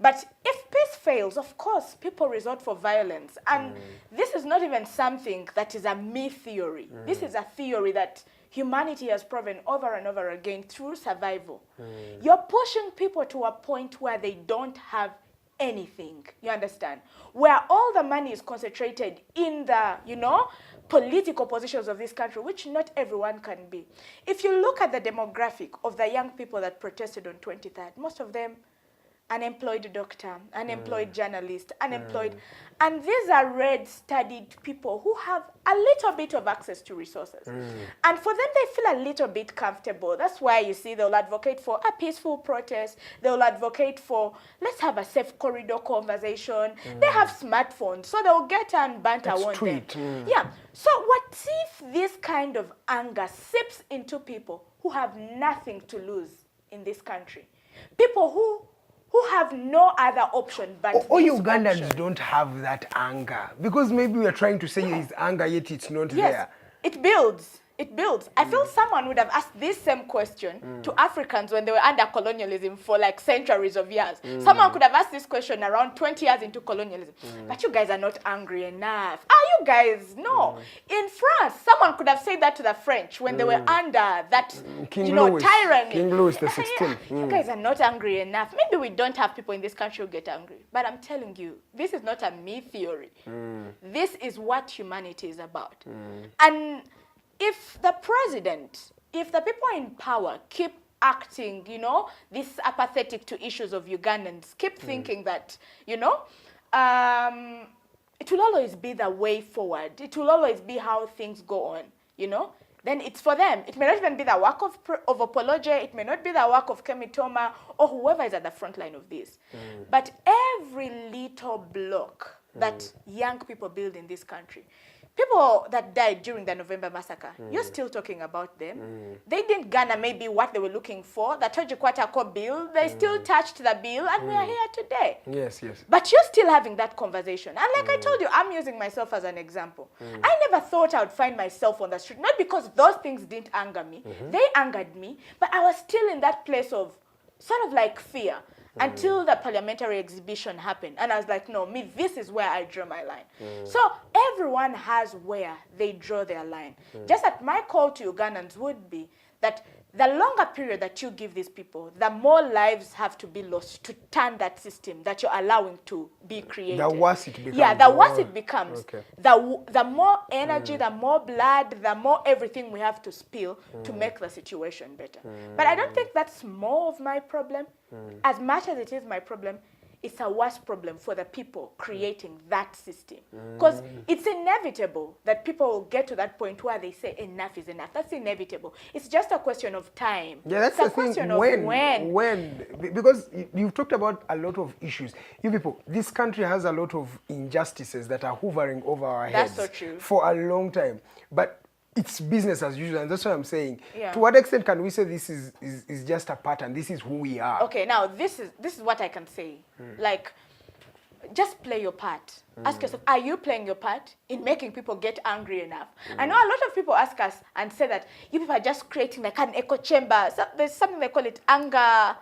But if peace fails, of course, people resort for violence. And this is not even something that is a me theory. This is a theory that humanity has proven over and over again through survival. You're pushing people to a point where they don't have anything, you understand? Where all the money is concentrated in the, you know, political positions of this country, which not everyone can be. If you look at the demographic of the young people that protested on 23rd, most of them unemployed doctor, unemployed journalist, unemployed. And these are read, studied people who have a little bit of access to resources. And for them, they feel a little bit comfortable. That's why you see they'll advocate for a peaceful protest. They'll advocate for, let's have a safe corridor conversation. They have smartphones, so they'll get and banter on them. Yeah. So what if this kind of anger seeps into people who have nothing to lose in this country? People who have no other option but
or Ugandans don't have that anger. Because maybe we're trying to say it's anger, yet it's not there.
It builds. It builds. I feel someone would have asked this same question to Africans when they were under colonialism for like centuries of years. Someone could have asked this question around 20 years into colonialism. But you guys are not angry enough. Are you guys? No. In France, someone could have said that to the French when they were under that,
King
you know,
Louis.
tyranny.
King Louis the 16th.
You guys are not angry enough. Maybe we don't have people in this country who get angry. But I'm telling you, this is not a me theory. This is what humanity is about. And if the president, if the people in power keep acting, you know, this apathetic to issues of Ugandans, keep thinking that, you know, it will always be the way forward. It will always be how things go on, you know. Then it's for them. It may not even be the work of Opoloje. It may not be the work of Kemitooma or whoever is at the front line of this. But every little block that young people build in this country, people that died during the November massacre, you're still talking about them. They didn't garner maybe what they were looking for. The Tojikwatako bill, they still touched the bill, and we are here today.
Yes, yes.
But you're still having that conversation. And like I told you, I'm using myself as an example. I never thought I would find myself on the street, not because those things didn't anger me. They angered me, but I was still in that place of sort of like fear. Until the parliamentary exhibition happened. And I was like, no, this is where I draw my line. So everyone has where they draw their line. Just that my call to Ugandans would be that the longer period that you give these people, the more lives have to be lost to turn that system that you're allowing to be created.
The worse it becomes.
Yeah, the worse it becomes. Okay. The more energy, the more blood, the more everything we have to spill to make the situation better. But I don't think that's more of my problem. As much as it is my problem, it's a worse problem for the people creating that system. Because it's inevitable that people will get to that point where they say enough is enough. That's inevitable. It's just a question of time.
Yeah, that's the question of when. Because you've talked about a lot of issues. You people, this country has a lot of injustices that are hovering over our heads.
That's so true.
For a long time. But it's business as usual, and that's what I'm saying.
Yeah.
To what extent can we say this is just a pattern? This is who we are.
Okay, now this is what I can say. Like, just play your part. Ask yourself, are you playing your part in making people get angry enough? I know a lot of people ask us and say that you people are just creating like an echo chamber. So there's something they call it anger,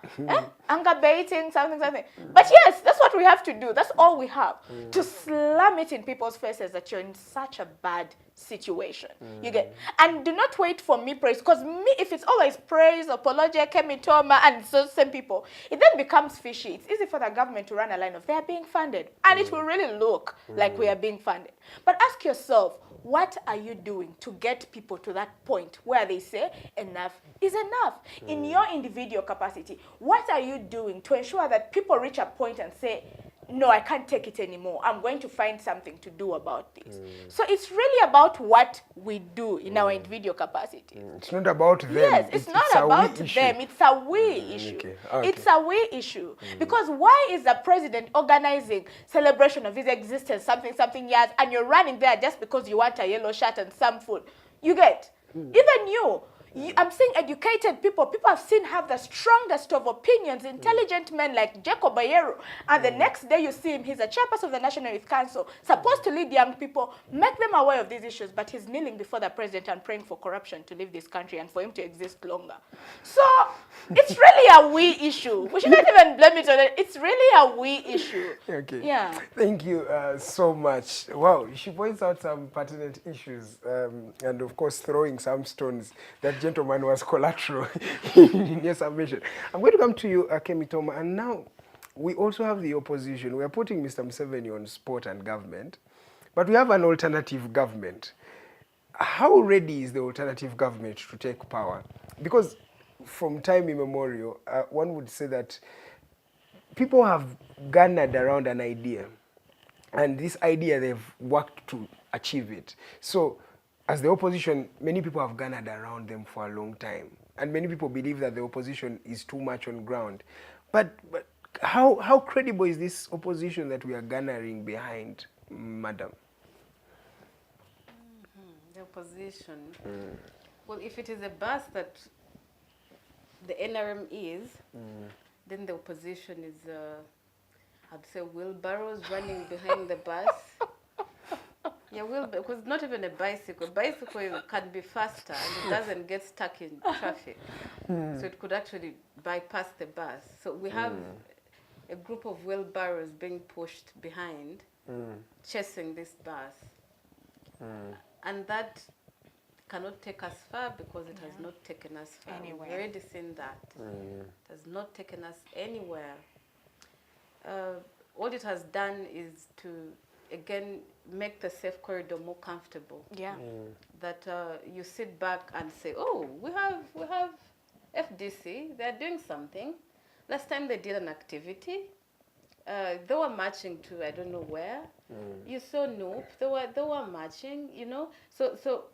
anger baiting, something. But yes, that's what we have to do. That's all we have. To slam it in people's faces that you're in such a bad situation. You get, and do not wait for me praise, because me, if it's always praise, Opoloje, Kemitooma, and so same people, it then becomes fishy. It's easy for the government to run a line of they are being funded, and it will really look like we are being funded. But ask yourself, what are you doing to get people to that point where they say enough is enough? In your individual capacity, what are you doing to ensure that people reach a point and say, no, I can't take it anymore. I'm going to find something to do about this. So it's really about what we do in our individual capacity.
It's not about them.
Yes, it's not about them. It's a we issue.
Okay.
It's a we issue. Because why is the president organizing celebration of his existence, something years, and you're running there just because you want a yellow shirt and some food? You get? Even you. I'm saying educated people. People I've seen have the strongest of opinions, intelligent men like Jacob Bayero. And the next day you see him, he's a chairperson of the National Youth Council, supposed to lead young people, make them aware of these issues, but he's kneeling before the president and praying for corruption to leave this country and for him to exist longer. So it's really a we issue. We shouldn't even blame it on it. It's really a we issue.
Okay.
Yeah.
Thank you so much. Wow, she points out some pertinent issues and of course throwing some stones. That gentleman was collateral in your submission. I'm going to come to you, Kemitooma, and now we also have the opposition. We are putting Mr. Museveni on sport and government, but we have an alternative government. How ready is the alternative government to take power? Because from time immemorial, one would say that people have gathered around an idea, and this idea they've worked to achieve it. So as the opposition, many people have gathered around them for a long time, and many people believe that the opposition is too much on ground. But how credible is this opposition that we are garnering behind, madam?
The opposition. Well, if it is a bus that the NRM is, then the opposition is, I'd say, wheelbarrows running behind the bus. Yeah, because not even a bicycle. Bicycle can be faster and it doesn't get stuck in traffic. So it could actually bypass the bus. So we have a group of wheelbarrows being pushed behind, chasing this bus. And that cannot take us far because it has not taken us far.
Anywhere.
We've already seen that. It has not taken us anywhere. All it has done is to, again, make the safe corridor more comfortable.
Yeah.
That you sit back and say, oh, we have FDC, they're doing something. Last time they did an activity, they were marching to I don't know where. You saw Nude, they were marching, you know. So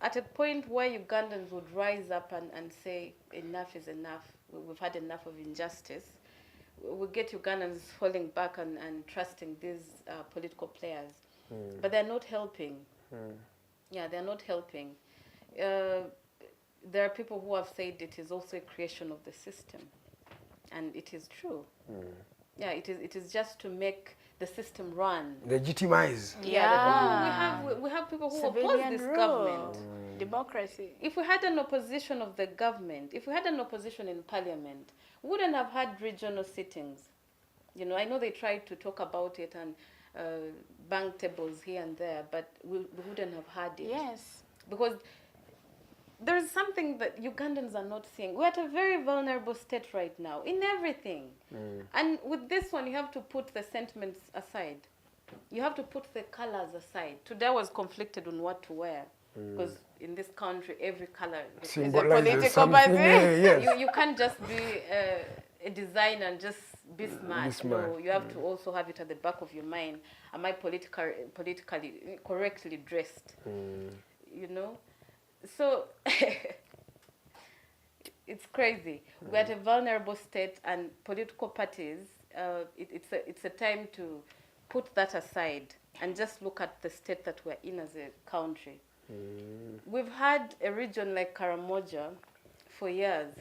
at a point where Ugandans would rise up and say enough is enough, we've had enough of injustice, we get Ugandans falling back and trusting these political players. But they're not helping. Yeah, they're not helping. There are people who have said it is also a creation of the system. And it is true. Yeah, it is just to make the system run.
Legitimize.
Yeah. We have people who oppose this government.
Democracy.
If we had an opposition of the government, if we had an opposition in parliament, we wouldn't have had regional sittings. You know, I know they tried to talk about it and bang tables here and there, but we wouldn't have had it.
Yes.
Because there is something that Ugandans are not seeing. We're at a very vulnerable state right now in everything. And with this one, you have to put the sentiments aside. You have to put the colors aside. Today I was conflicted on what to wear. Because in this country, every color is a political party.
Yes.
You can't just be a designer and just be smart. No, you have to also have it at the back of your mind. Am I politically correctly dressed? You know? So it's crazy. We're at a vulnerable state, and political parties, it's a time to put that aside and just look at the state that we're in as a country. We've had a region like Karamoja for years.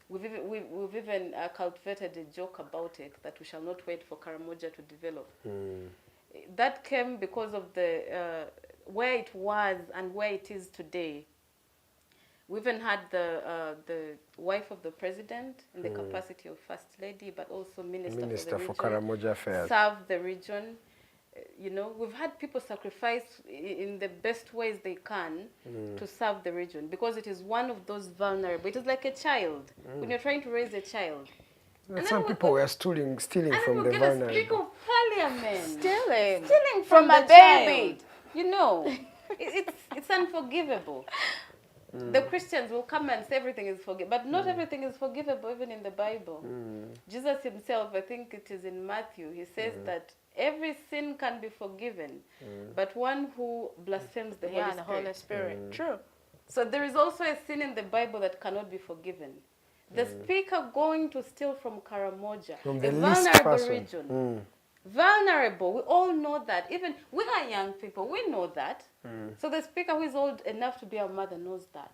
We've even cultivated a joke about it, that we shall not wait for Karamoja to develop. that came because of the where it was and where it is today. We even had the wife of the president in the capacity of first lady, but also minister
for
the region,
Karamoja Affairs.
serve the region. You know, we've had people sacrifice in the best ways they can to serve the region, because it is one of those vulnerable. It is like a child when you're trying to raise a child.
And some people were stealing from the vulnerable.
And Speaker of Parliament
Stealing
from
a
the
baby.
child. You know, it's unforgivable. The Christians will come and say everything is forgivable, but not everything is forgivable, even in the Bible. Jesus himself, I think it is in Matthew, he says that every sin can be forgiven, but one who blasphemes the Holy Spirit.
True.
So there is also a sin in the Bible that cannot be forgiven. The speaker going to steal from Karamoja,
From
a
the least
vulnerable
person.
region. Vulnerable, we all know that. Even we are young people, we know that. So the speaker who is old enough to be our mother knows that.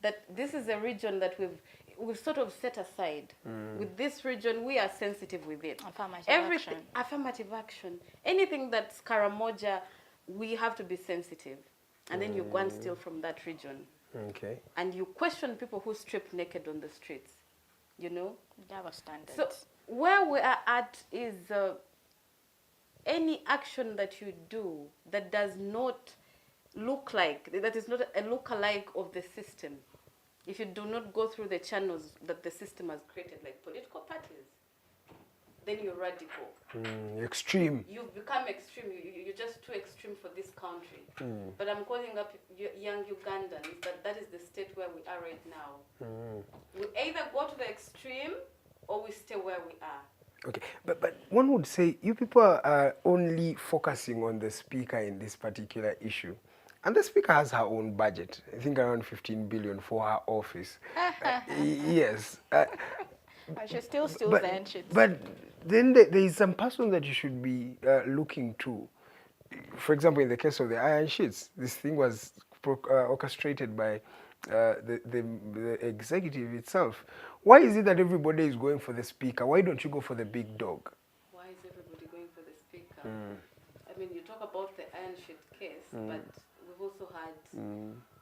That this is a region that we've sort of set aside. With this region, we are sensitive with it. Affirmative action. Anything that's Karamoja, we have to be sensitive. And then you go and steal from that region.
Okay.
And you question people who strip naked on the streets. You know?
Double standards.
So where we are at is any action that you do that does not look like, that is not a look-alike of the system. If you do not go through the channels that the system has created, like political parties, then you're radical.
Extreme.
You've become extreme. You're just too extreme for this country. But I'm calling up young Ugandans that is the state where we are right now. We either go to the extreme or we stay where we are.
Okay, but one would say you people are only focusing on the speaker in this particular issue. And the speaker has her own budget, I think around 15 billion for her office. Yes.
I should still steal the handshakes.
But then there is some person that you should be looking to. For example, in the case of the iron sheets, this thing was orchestrated by the executive itself. Why is it that everybody is going for the speaker? Why don't you go for the big dog?
Why is everybody going for the speaker? I mean, you talk about the iron sheet case, but we've also had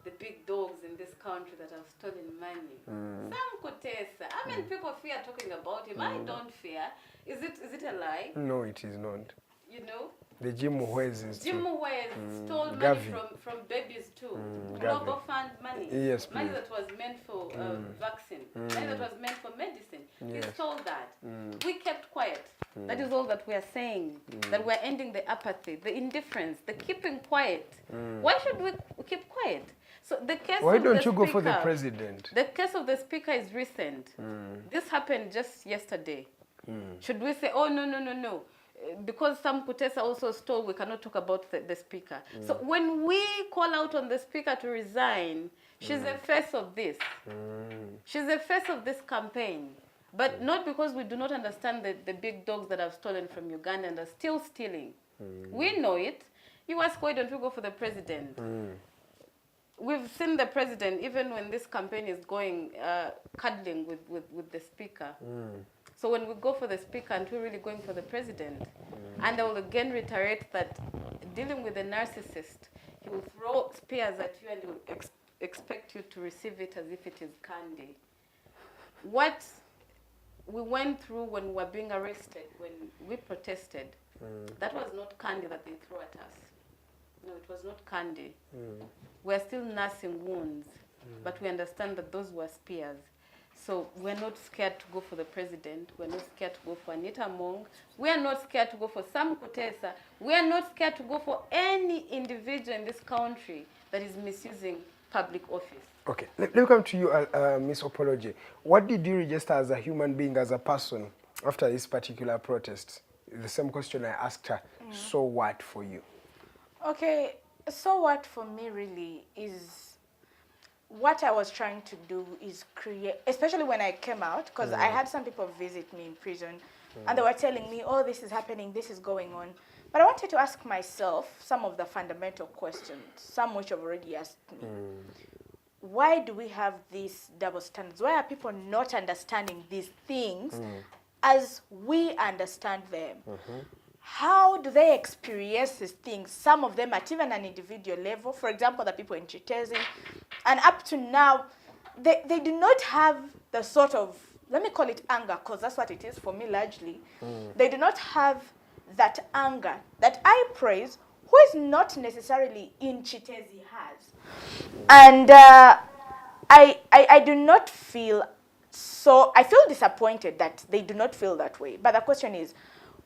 the big dogs in this country that have stolen money. Sam Kutesa. I mean, people fear talking about him. I don't fear. Is it a lie?
No, it is not.
You know?
The Jim Muhwezi
stole money from babies too. Global Fund money.
Yes,
money
please.
that was meant for vaccine. Money that was meant for medicine.
Yes.
He stole that. We kept quiet. That is all that we are saying. That we're ending the apathy, the indifference, the keeping quiet. Why should we keep quiet? So the case
Why
of
don't
the
you go for the
speaker-
president?
The case of the speaker is recent. This happened just yesterday. Should we say, oh, no. Because Sam Kutesa also stole, we cannot talk about the speaker. So when we call out on the speaker to resign, she's the face of this. She's the face of this campaign. But not because we do not understand the big dogs that have stolen from Uganda and are still stealing. We know it. You ask, why don't we go for the president? We've seen the president, even when this campaign is going, cuddling with the speaker. So when we go for the speaker, and we're really going for the president, and I will again reiterate that dealing with a narcissist, he will throw spears at you and he will expect you to receive it as if it is candy. What we went through when we were being arrested, when we protested, that was not candy that they threw at us. No, it was not candy. We're still nursing wounds, but we understand that those were spears. So we're not scared to go for the president. We're not scared to go for Anita Mong. We are not scared to go for Sam Kutesa. We are not scared to go for any individual in this country that is misusing public office.
Okay, let me come to you, Ms. Opoloje. What did you register as a human being, as a person, after this particular protest? The same question I asked her. So what for you?
Okay, so what for me really is, what I was trying to do is create, especially when I came out, because I had some people visit me in prison, and they were telling me, oh, this is happening, this is going on. But I wanted to ask myself some of the fundamental questions, some which have already asked me. Why do we have these double standards? Why are people not understanding these things as we understand them? how do they experience these things? Some of them at even an individual level. For example, the people in Chitezi. And up to now, they do not have the sort of, let me call it anger, because that's what it is for me largely. They do not have that anger that I praise, who is not necessarily in Chitezi has. And I do not feel so, I feel disappointed that they do not feel that way. But the question is,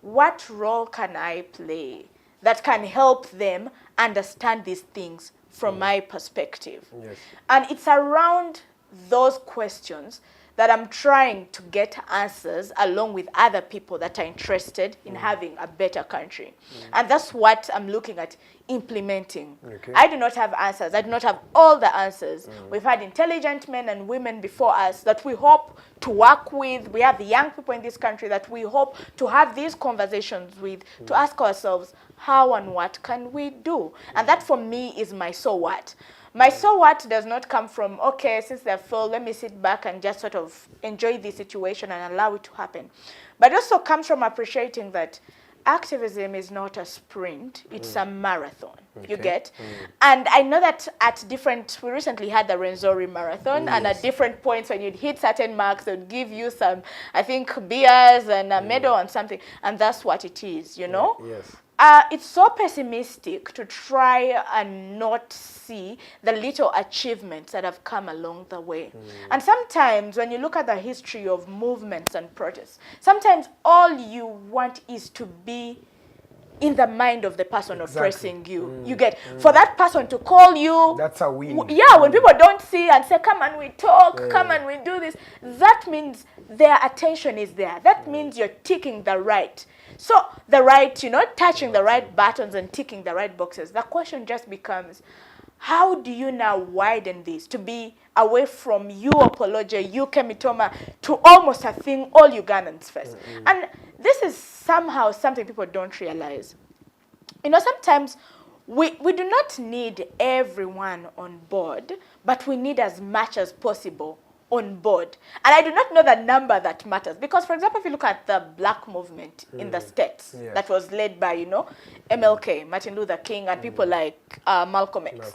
what role can I play that can help them understand these things from my perspective? Yes. And it's around those questions that I'm trying to get answers along with other people that are interested in having a better country. And that's what I'm looking at implementing. Okay. I do not have answers. I do not have all the answers. We've had intelligent men and women before us that we hope to work with. We have the young people in this country that we hope to have these conversations with, to ask ourselves, how and what can we do? And that for me is my so what. My so what does not come from, okay, since they're full, let me sit back and just sort of enjoy the situation and allow it to happen. But it also comes from appreciating that activism is not a sprint, it's a marathon, you get? And I know that at different, we recently had the Renzori Marathon, and at different points when you'd hit certain marks, they would give you some, I think, beers and a medal and something, and that's what it is, you know? Yes. It's so pessimistic to try and not see the little achievements that have come along the way. And sometimes when you look at the history of movements and protests, sometimes all you want is to be in the mind of the person oppressing you. You get, for that person to call you. That's a win. Yeah, when people don't see and say, come and we talk, come and we do this, that means their attention is there. That means you're ticking the right. So the right, you know, touching the right buttons and ticking the right boxes. The question just becomes, how do you now widen this to be away from you, Opoloje, you, Kemitooma, to almost a thing all Ugandans first? And this is somehow something people don't realize. You know, sometimes we do not need everyone on board, but we need as much as possible on board. And I do not know the number that matters. Because, for example, if you look at the black movement in the States, that was led by, you know, MLK, Martin Luther King, and people like Malcolm X.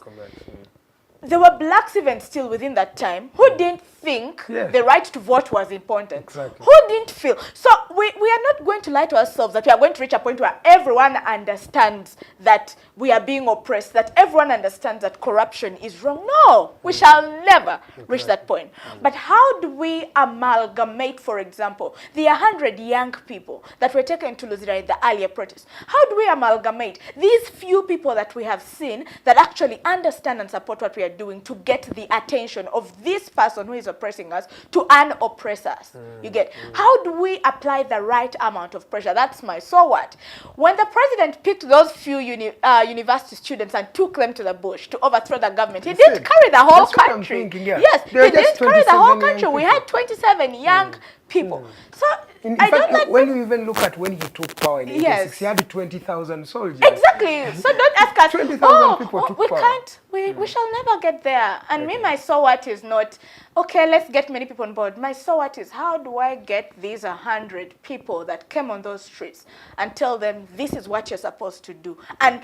There were blacks even still within that time who didn't think the right to vote was important. Exactly. Who didn't feel. So we are not going to lie to ourselves that we are going to reach a point where everyone understands that we are being oppressed, that everyone understands that corruption is wrong. No, we shall never reach that point. But how do we amalgamate, for example, the 100 young people that were taken to Luzira in the earlier protests? How do we amalgamate these few people that we have seen that actually understand and support what we are doing to get the attention of this person who is oppressing us to unoppress us? You get? How do we apply the right amount of pressure? That's my so what. When the president picked those few university students and took them to the bush to overthrow the government, he didn't carry the whole country. Yes, he didn't carry the whole country. We had 27 young people. So
in fact, when you even look at when he took power in 86, he had 20,000 soldiers.
Exactly. So don't ask us,
20,000 people took
we
power.
can't, we shall never get there. And me, my so what is not, okay, let's get many people on board. My so what is, how do I get these 100 people that came on those streets and tell them this is what you're supposed to do? And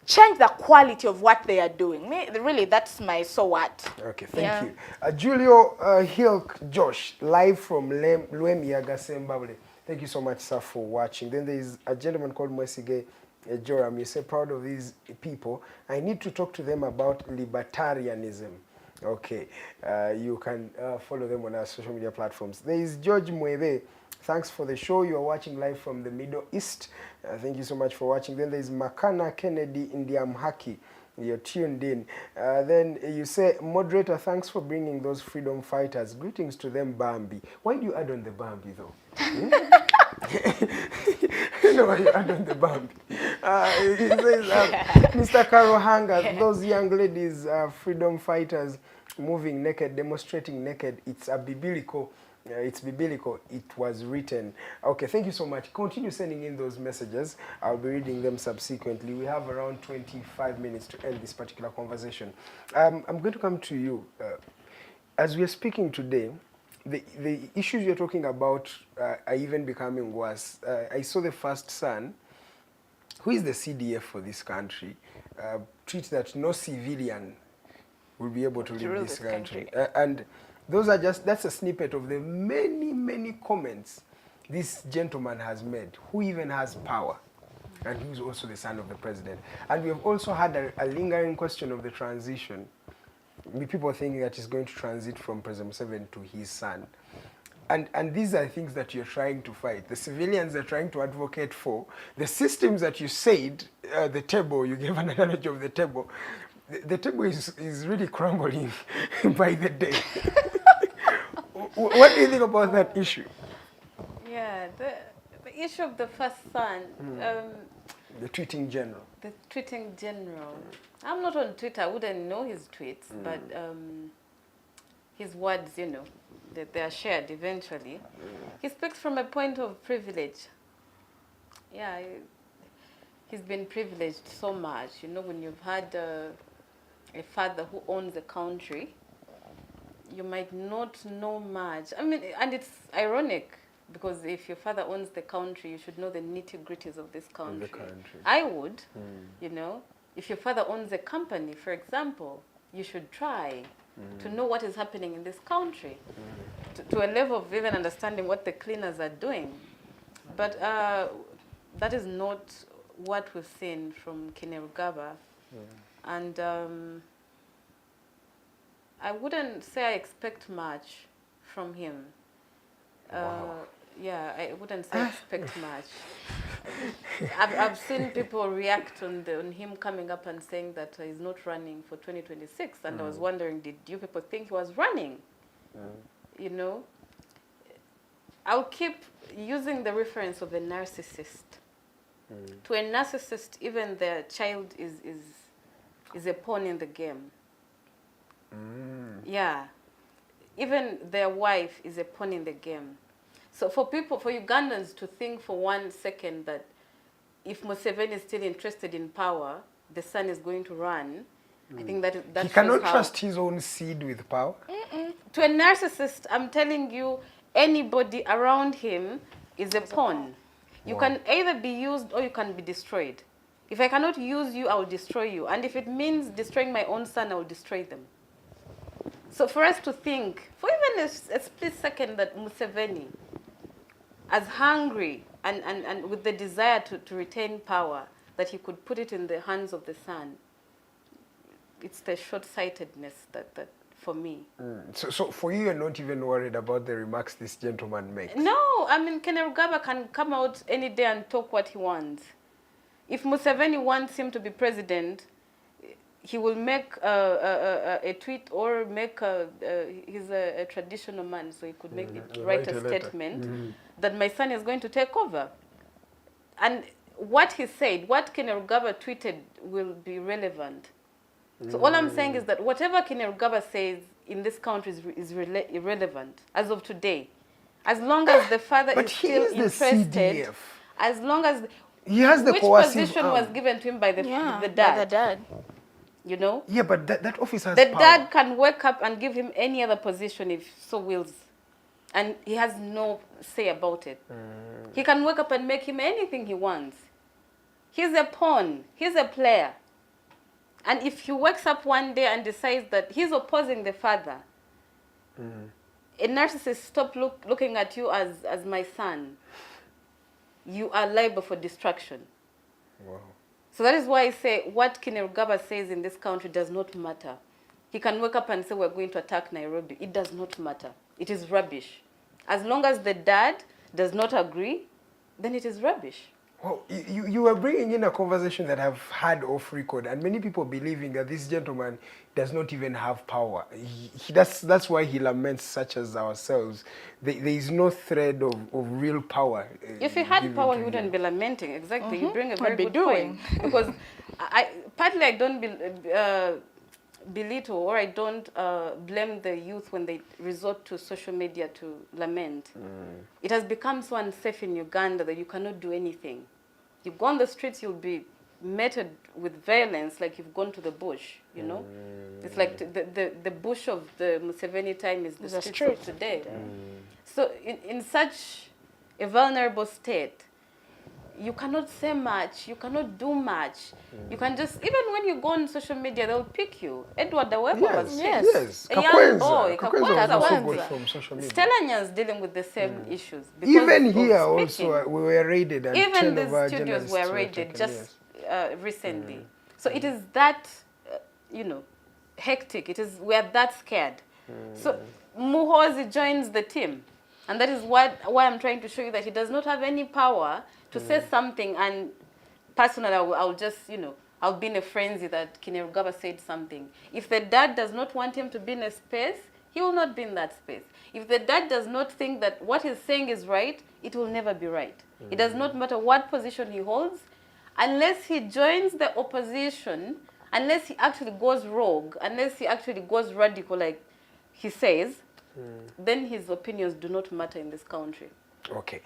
change the quality of what they are doing. Really, that's my so what. Okay,
thank you. Julio Hilk Josh, live from Luemiaga, Zimbabwe. Thank you so much, sir, for watching. Then there is a gentleman called Mwesige Joram. You say, proud of these people. I need to talk to them about libertarianism. Okay, you can follow them on our social media platforms. There is George Mwebe. Thanks for the show. You are watching live from the Middle East. Thank you so much for watching. Then there is Makana Kennedy Indiamhaki. You're tuned in. Then you say, moderator, thanks for bringing those freedom fighters. Greetings to them, Bambi. Why do you add on the Bambi, though? You know why you add on the Bambi? He says, Mr. Karohanga, those young ladies, freedom fighters, moving naked, demonstrating naked, it's a biblical. It's biblical. It was written. Okay, thank you so much. Continue sending in those messages. I'll be reading them subsequently. We have around 25 minutes to end this particular conversation. I'm going to come to you. As we are speaking today, the issues you're talking about are even becoming worse. I saw the first son who is the CDF for this country, treat that no civilian will be able to leave this country. And that's a snippet of the many, many comments this gentleman has made, who even has power, and who's also the son of the president. And we have also had a lingering question of the transition. People thinking that he's going to transit from President Museveni to his son. And these are things that you're trying to fight. The civilians are trying to advocate for. The systems that you said, the table, you gave an analogy of the table. The table is really crumbling by the day. What do you think about that issue?
Yeah, the issue of the first son.
The tweeting general.
The tweeting general. I'm not on Twitter. I wouldn't know his tweets, but his words, you know, that they are shared eventually. He speaks from a point of privilege. Yeah, he's been privileged so much. You know, when you've had a father who owns the country, you might not know much. I mean, and it's ironic, because if your father owns the country, you should know the nitty-gritties of this country. I would, you know. If your father owns a company, for example, you should try to know what is happening in this country, to a level of even understanding what the cleaners are doing. But that is not what we've seen from Kainerugaba. And I wouldn't say I expect much from him. Yeah, I wouldn't say expect much. I've seen people react on him coming up and saying that he's not running for 2026, and I was wondering, did you people think he was running? You know, I'll keep using the reference of a narcissist. To a narcissist, even their child is a pawn in the game. Yeah, even their wife is a pawn in the game. So for Ugandans to think for 1 second that if Museveni is still interested in power, the son is going to run, I think that
he cannot trust his own seed with power.
To a narcissist, I'm telling you, anybody around him is a pawn. You can either be used or you can be destroyed. If I cannot use you, I will destroy you. And if it means destroying my own son, I will destroy them. So for us to think, for even a split second, that Museveni, as hungry and with the desire to retain power, that he could put it in the hands of the son, it's the short-sightedness that for me.
So for you, you're not even worried about the remarks this gentleman makes?
No, I mean, Kainerugaba can come out any day and talk what he wants. If Museveni wants him to be president, he will make a tweet or make he's a traditional man, so he could write a statement that my son is going to take over. And what he said, what Kainerugaba tweeted, will be relevant. So all I'm saying is that whatever Kainerugaba says in this country is irrelevant as of today. As long as the father is still interested, as long as
he has the
which position was given to him by the dad.
By the dad.
You know?
Yeah, but that office has
the
power.
Dad can wake up and give him any other position if so wills. And he has no say about it. He can wake up and make him anything he wants. He's a pawn. He's a player. And if he wakes up one day and decides that he's opposing the father, a narcissist, stop looking at you as my son. You are liable for destruction.
Wow.
So that is why I say what Kainerugaba says in this country does not matter. He can wake up and say we're going to attack Nairobi. It does not matter. It is rubbish. As long as the dad does not agree, then it is rubbish.
Well, you are bringing in a conversation that I've had off record, and many people believing that this gentleman does not even have power. That's why he laments such as ourselves. There is no thread of real power.
If he had power, he wouldn't be lamenting. Exactly. You bring a very good point. Because partly I don't belittle or I don't blame the youth when they resort to social media to lament. It has become so unsafe in Uganda that you cannot do anything. You go on the streets, you'll be met with violence like you've gone to the bush, you know? It's like the bush of the Museveni time is the streets of today. So in such a vulnerable state, you cannot say much, you cannot do much. You can just, even when you go on social media, they'll pick you. Edward the Weapon was picked.
Yes.
A young boy.
Kakwenza was also got from social media.
Stella is dealing with the same issues.
Even here also, we were raided. And
even the studios were raided just recently. So it is that, you know, hectic. We're that scared. So Muhoozi joins the team. And that is why I'm trying to show you that he does not have any power to say something. And personally, I'll just, you know, I'll be in a frenzy that Kainerugaba said something. If the dad does not want him to be in a space, he will not be in that space. If the dad does not think that what he's saying is right, it will never be right. It does not matter what position he holds, unless he joins the opposition, unless he actually goes rogue, unless he actually goes radical like he says, then his opinions do not matter in this country.
Okay.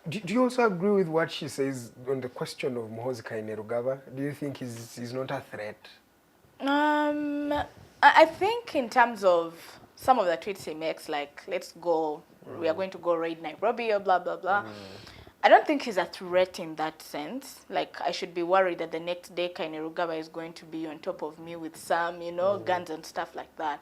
Do you also agree with what she says on the question of Muhoozi Kainerugaba? Do you think he's not a threat?
I think in terms of some of the tweets he makes, like, let's go, we are going to go raid Nairobi or blah, blah, blah. I don't think he's a threat in that sense. Like, I should be worried that the next day Kainerugaba is going to be on top of me with some, you know, guns and stuff like that.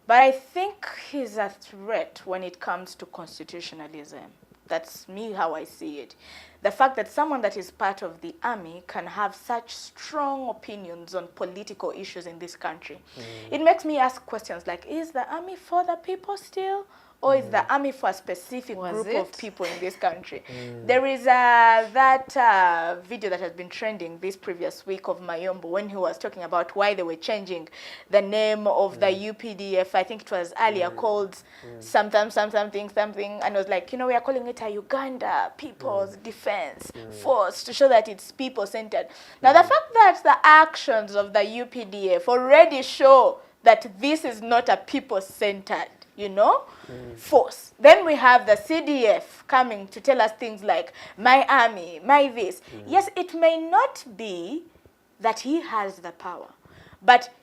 But I think he's a threat when it comes to constitutionalism. That's me, how I see it. The fact that someone that is part of the army can have such strong opinions on political issues in this country. It makes me ask questions like, is the army for the people still? Or is the army for a specific group of people in this country? There is that video that has been trending this previous week of Mayombo when he was talking about why they were changing the name of the UPDF. I think it was earlier called something, and it was like, you know, we are calling it a Uganda People's Defense Force to show that it's people-centered. Now, the fact that the actions of the UPDF already show that this is not a people-centered, you know, force. Then we have the CDF coming to tell us things like, my army, my this. Yes, it may not be that he has the power, but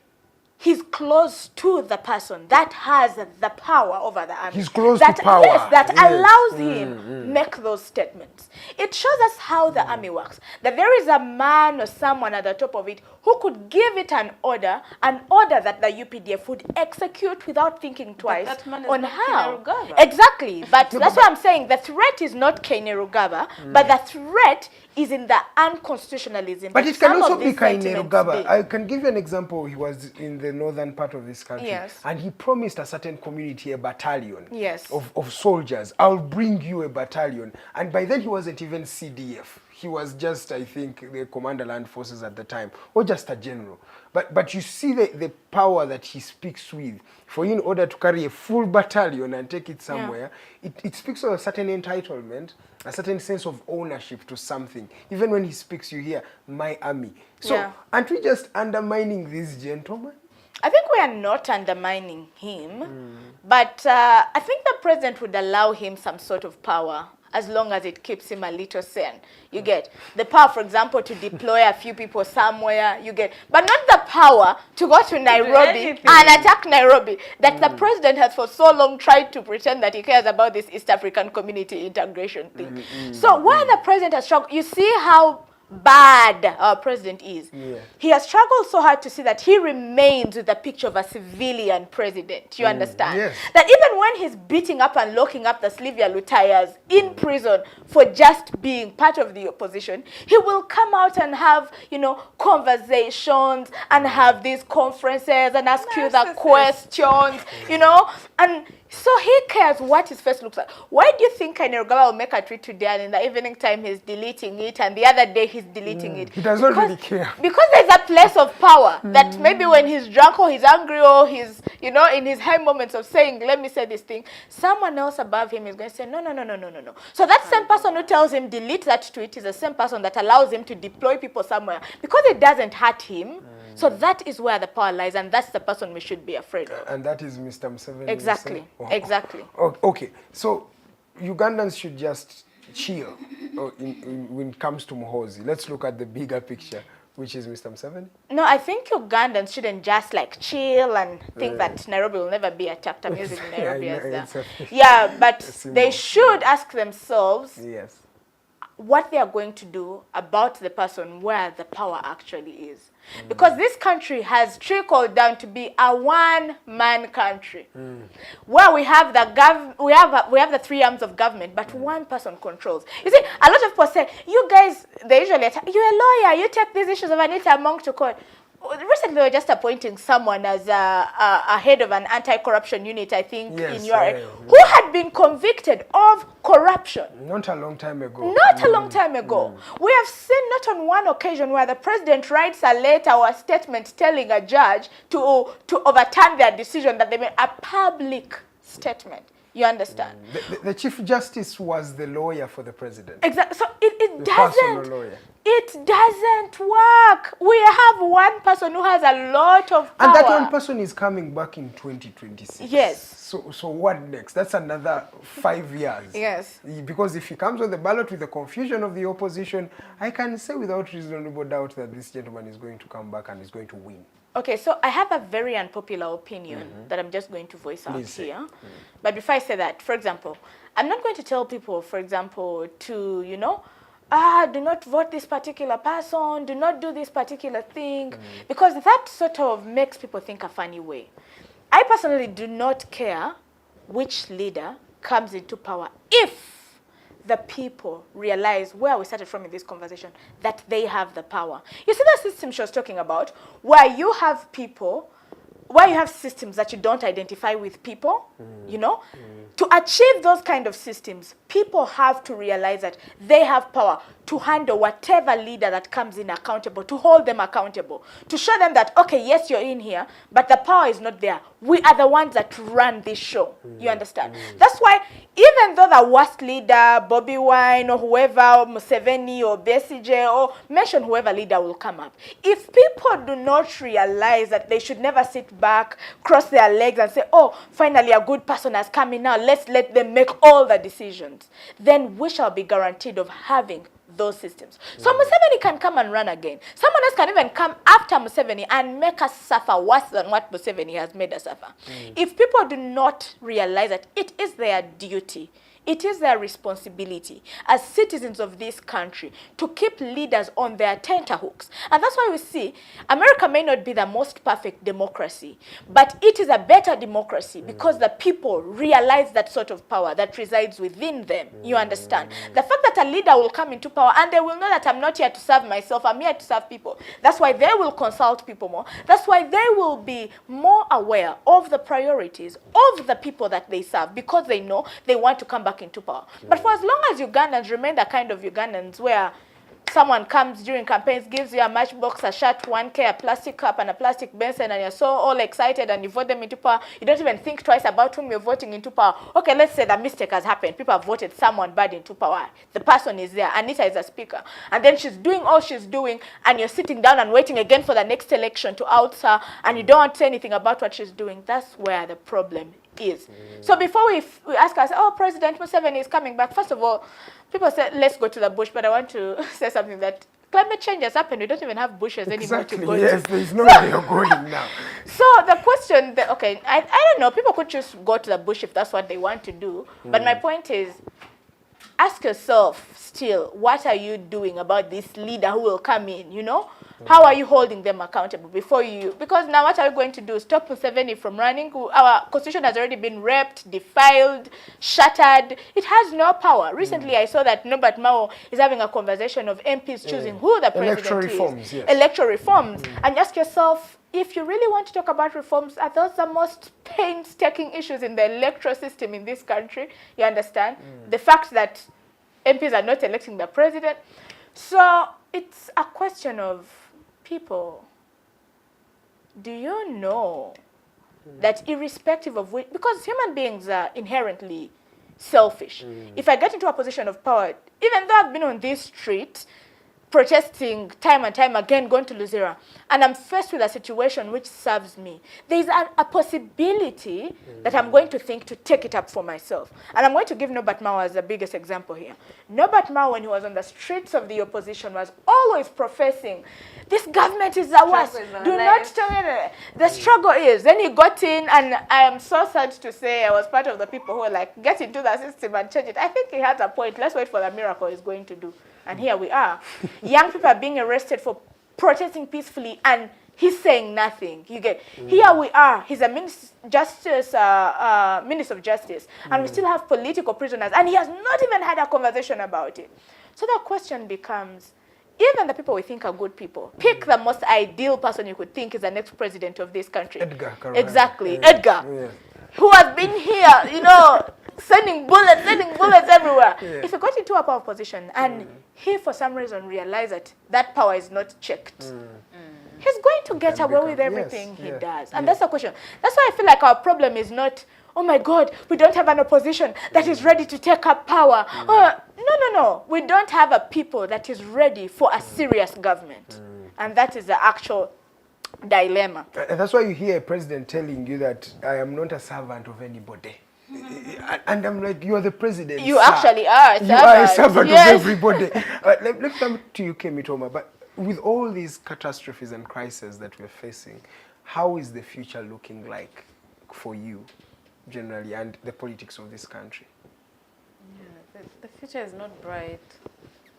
he's close to the person that has the power over the army.
He's close to power.
Yes, that allows him make those statements. It shows us how the army works. That there is a man or someone at the top of it who could give it an order that the UPDF would execute without thinking twice on how. Exactly. But that's what I'm saying. The threat is not Kainerugaba, but the threat is in the unconstitutionalism.
But it can also be Kainerugaba. I can give you an example. He was in the northern part of this country, and he promised a certain community a battalion of soldiers. I'll bring you a battalion. And by then he wasn't even CDF. He was just, I think, the Commander Land Forces at the time, or just a general. But you see the power that he speaks with. For you, in order to carry a full battalion and take it somewhere, it speaks of a certain entitlement, a certain sense of ownership to something. Even when he speaks, you hear, my army. So aren't we just undermining this gentleman?
I think we are not undermining him, but I think the president would allow him some sort of power as long as it keeps him a little sane. You get the power, for example, to deploy a few people somewhere, you get, but not the power to go to Nairobi and attack Nairobi that the president has for so long tried to pretend that he cares about this East African community integration thing. So where the president has struggled, you see how bad our president is. He has struggled so hard to see that he remains with the picture of a civilian president. You understand? That even when he's beating up and locking up the Slivia Lutayas in prison for just being part of the opposition, he will come out and have, you know, conversations and have these conferences and ask you the questions, you know, and so he cares what his face looks like. Why do you think Kainerugaba will make a tweet today and in the evening time he's deleting it and the other day he's deleting it?
He does not really care.
Because there's a place of power that maybe when he's drunk or he's angry or he's, you know, in his high moments of saying, let me say this thing, someone else above him is going to say, no. So that same person who tells him delete that tweet is the same person that allows him to deploy people somewhere because it doesn't hurt him. So that is where the power lies, and that's the person we should be afraid of.
And that is Mr. Museveni.
Exactly. Exactly.
Okay. So Ugandans should just chill when it comes to Muhoozi. Let's look at the bigger picture, which is Mr. Museveni.
No, I think Ugandans shouldn't just like chill and think that Nairobi will never be attacked. I'm using Nairobi as that. Yeah, but they should ask themselves, what they are going to do about the person where the power actually is. Because this country has trickled down to be a one-man country, where we have the we have the three arms of government, but one person controls. You see, a lot of people say, "You guys," they usually attack, "You're a lawyer. You take these issues of Anita Among to court." Recently, we were just appointing someone as a head of an anti-corruption unit, I think, in your area, who had been convicted of corruption.
Not a long time ago.
Not a long time ago. We have seen not on one occasion where the president writes a letter or a statement telling a judge to overturn their decision that they made, a public statement. You understand?
The Chief Justice was the lawyer for the president.
Exactly. So it doesn't work. We have one person who has a lot of power.
And that one person is coming back in 2026.
Yes.
So what next? That's another 5 years.
Yes.
Because if he comes on the ballot with the confusion of the opposition, I can say without reasonable doubt that this gentleman is going to come back and is going to win.
Okay, so I have a very unpopular opinion that I'm just going to voice out here. But before I say that, for example, I'm not going to tell people, for example, to, you know, do not vote this particular person, do not do this particular thing, because that sort of makes people think a funny way. I personally do not care which leader comes into power if the people realize where we started from in this conversation, that they have the power. You see that system she was talking about, where you have people, where you have systems that you don't identify with people, you know? To achieve those kind of systems, people have to realize that they have power to handle whatever leader that comes in accountable, to hold them accountable, to show them that, okay, yes, you're in here, but the power is not there. We are the ones that run this show. You understand? That's why even though the worst leader, Bobby Wine or whoever, Museveni or Besigye, or mention whoever leader will come up, if people do not realize that they should never sit back, cross their legs and say, oh, finally a good person has come in now, let's let them make all the decisions, then we shall be guaranteed of having those systems. So Museveni can come and run again. Someone else can even come after Museveni and make us suffer worse than what Museveni has made us suffer. If people do not realize that it is their duty, it is their responsibility as citizens of this country to keep leaders on their tenterhooks. And that's why we see America may not be the most perfect democracy, but it is a better democracy because the people realize that sort of power that resides within them. You understand? The fact that a leader will come into power and they will know that I'm not here to serve myself, I'm here to serve people. That's why they will consult people more. That's why they will be more aware of the priorities of the people that they serve, because they know they want to come back into power. But for as long as Ugandans remain the kind of Ugandans where someone comes during campaigns, gives you a matchbox, a shirt, 1K, a plastic cup and a plastic basin, and you're so all excited and you vote them into power, you don't even think twice about whom you're voting into power. Okay, let's say the mistake has happened. People have voted someone bad into power. The person is there. Anita is a speaker. And then she's doing all she's doing, and you're sitting down and waiting again for the next election to oust her, and you don't want to say anything about what she's doing. That's where the problem is. So before we ask us, oh, President Museveni is coming back, first of all, people say, let's go to the bush, but I want to say something that climate change has happened. We don't even have bushes anymore to go to.
Yes, there's no way you're going now.
So the question, okay, I don't know, people could just go to the bush if that's what they want to do. But my point is, ask yourself still, what are you doing about this leader who will come in, you know? How are you holding them accountable before you? Because now what are we going to do? Stop Museveni from running? Our constitution has already been raped, defiled, shattered. It has no power. Recently, I saw that Norbert Mao is having a conversation of MPs choosing who the president
Electoral
is.
reforms, yes.
Electoral reforms. And ask yourself, if you really want to talk about reforms, are those the most painstaking issues in the electoral system in this country? You understand? The fact that MPs are not electing the president. So it's a question of people. Do you know that irrespective of which, because human beings are inherently selfish. If I get into a position of power, even though I've been on this street protesting time and time again, going to Luzera, and I'm faced with a situation which serves me, there's a possibility that I'm going to think to take it up for myself. And I'm going to give Norbert Mao as the biggest example here. Norbert Mao, when he was on the streets of the opposition, was always professing, this government is the worst. Do not tell me. The struggle is. Then he got in, and I am so sad to say I was part of the people who were like, get into the system and change it. I think he has a point. Let's wait for the miracle he's going to do. And here we are. Young people are being arrested for protesting peacefully, and he's saying nothing. You get, here we are. He's a minister of justice, and we still have political prisoners, and he has not even had a conversation about it. So the question becomes, even the people we think are good people, pick the most ideal person you could think is the next president of this country.
Edgar, correct.
Exactly, Edgar, who has been here, you know, sending bullets everywhere. If he got into a power position and he, for some reason, realized that that power is not checked, he's going to get away with everything he does. And that's the question. That's why I feel like our problem is not, oh my God, we don't have an opposition that is ready to take up power. No. We don't have a people that is ready for a serious government. And that is the actual dilemma.
And that's why you hear a president telling you that I am not a servant of anybody. And I'm like, you are the president.
You actually are a servant.
You are a servant of everybody. Let's come to you, Kemitooma. But with all these catastrophes and crises that we're facing, how is the future looking like for you, generally, and the politics of this country?
Yeah, the future is not bright.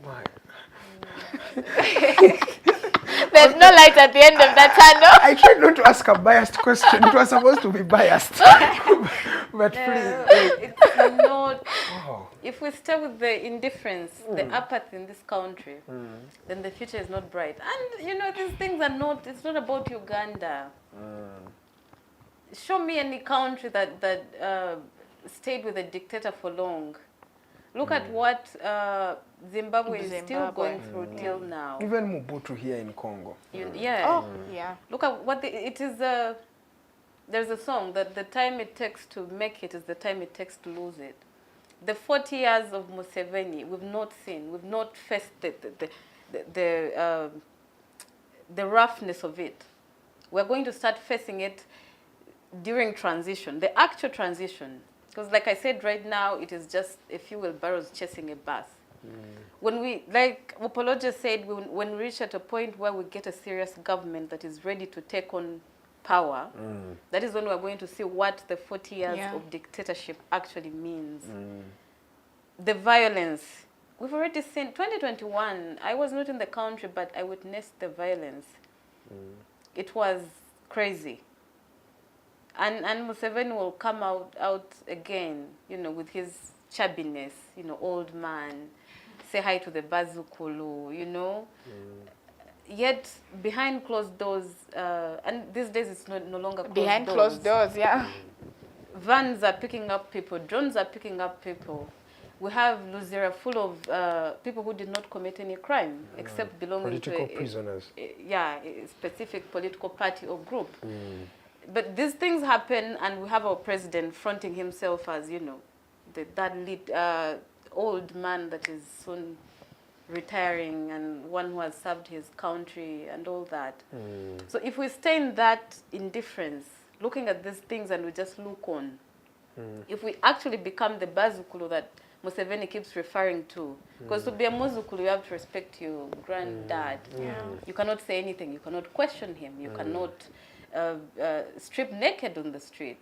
Why?
There's no light at the end of that tunnel.
I tried not to ask a biased question. It was supposed to be biased. But please.
It's not. Wow. If we stay with the indifference, the apathy in this country, then the future is not bright. And, you know, these things are not, it's not about Uganda. Show me any country that stayed with a dictator for long. Look at what Zimbabwe is still going through till now.
Even Mobutu here in Congo.
Yeah. Look at what it is. There's a song that the time it takes to make it is the time it takes to lose it. The 40 years of Museveni, we've not seen, we've not faced the roughness of it. We're going to start facing it during transition, the actual transition. Because like I said, right now, it is just a few wheelbarrows chasing a bus. When we, like Opoloje said, when we reach at a point where we get a serious government that is ready to take on power, that is when we're going to see what the 40 years of dictatorship actually means. The violence. We've already seen, 2021, I was not in the country, but I witnessed the violence. It was crazy. And Museveni will come out again, you know, with his chubbiness, you know, old man, say hi to the Bazukulu, you know. Yet behind closed doors, and these days it's no longer closed
behind
doors.
Closed doors, yeah.
Vans are picking up people, drones are picking up people. We have Luzera full of people who did not commit any crime except belonging
political
to
prisoners.
a specific political party or group. But these things happen, and we have our president fronting himself as, you know, that lead, old man that is soon retiring and one who has served his country and all that. So if we stay in that indifference, looking at these things and we just look on, if we actually become the Bazukulu that Museveni keeps referring to, because to be a Muzukulu, you have to respect your granddad. You cannot say anything. You cannot question him. You cannot strip naked on the street.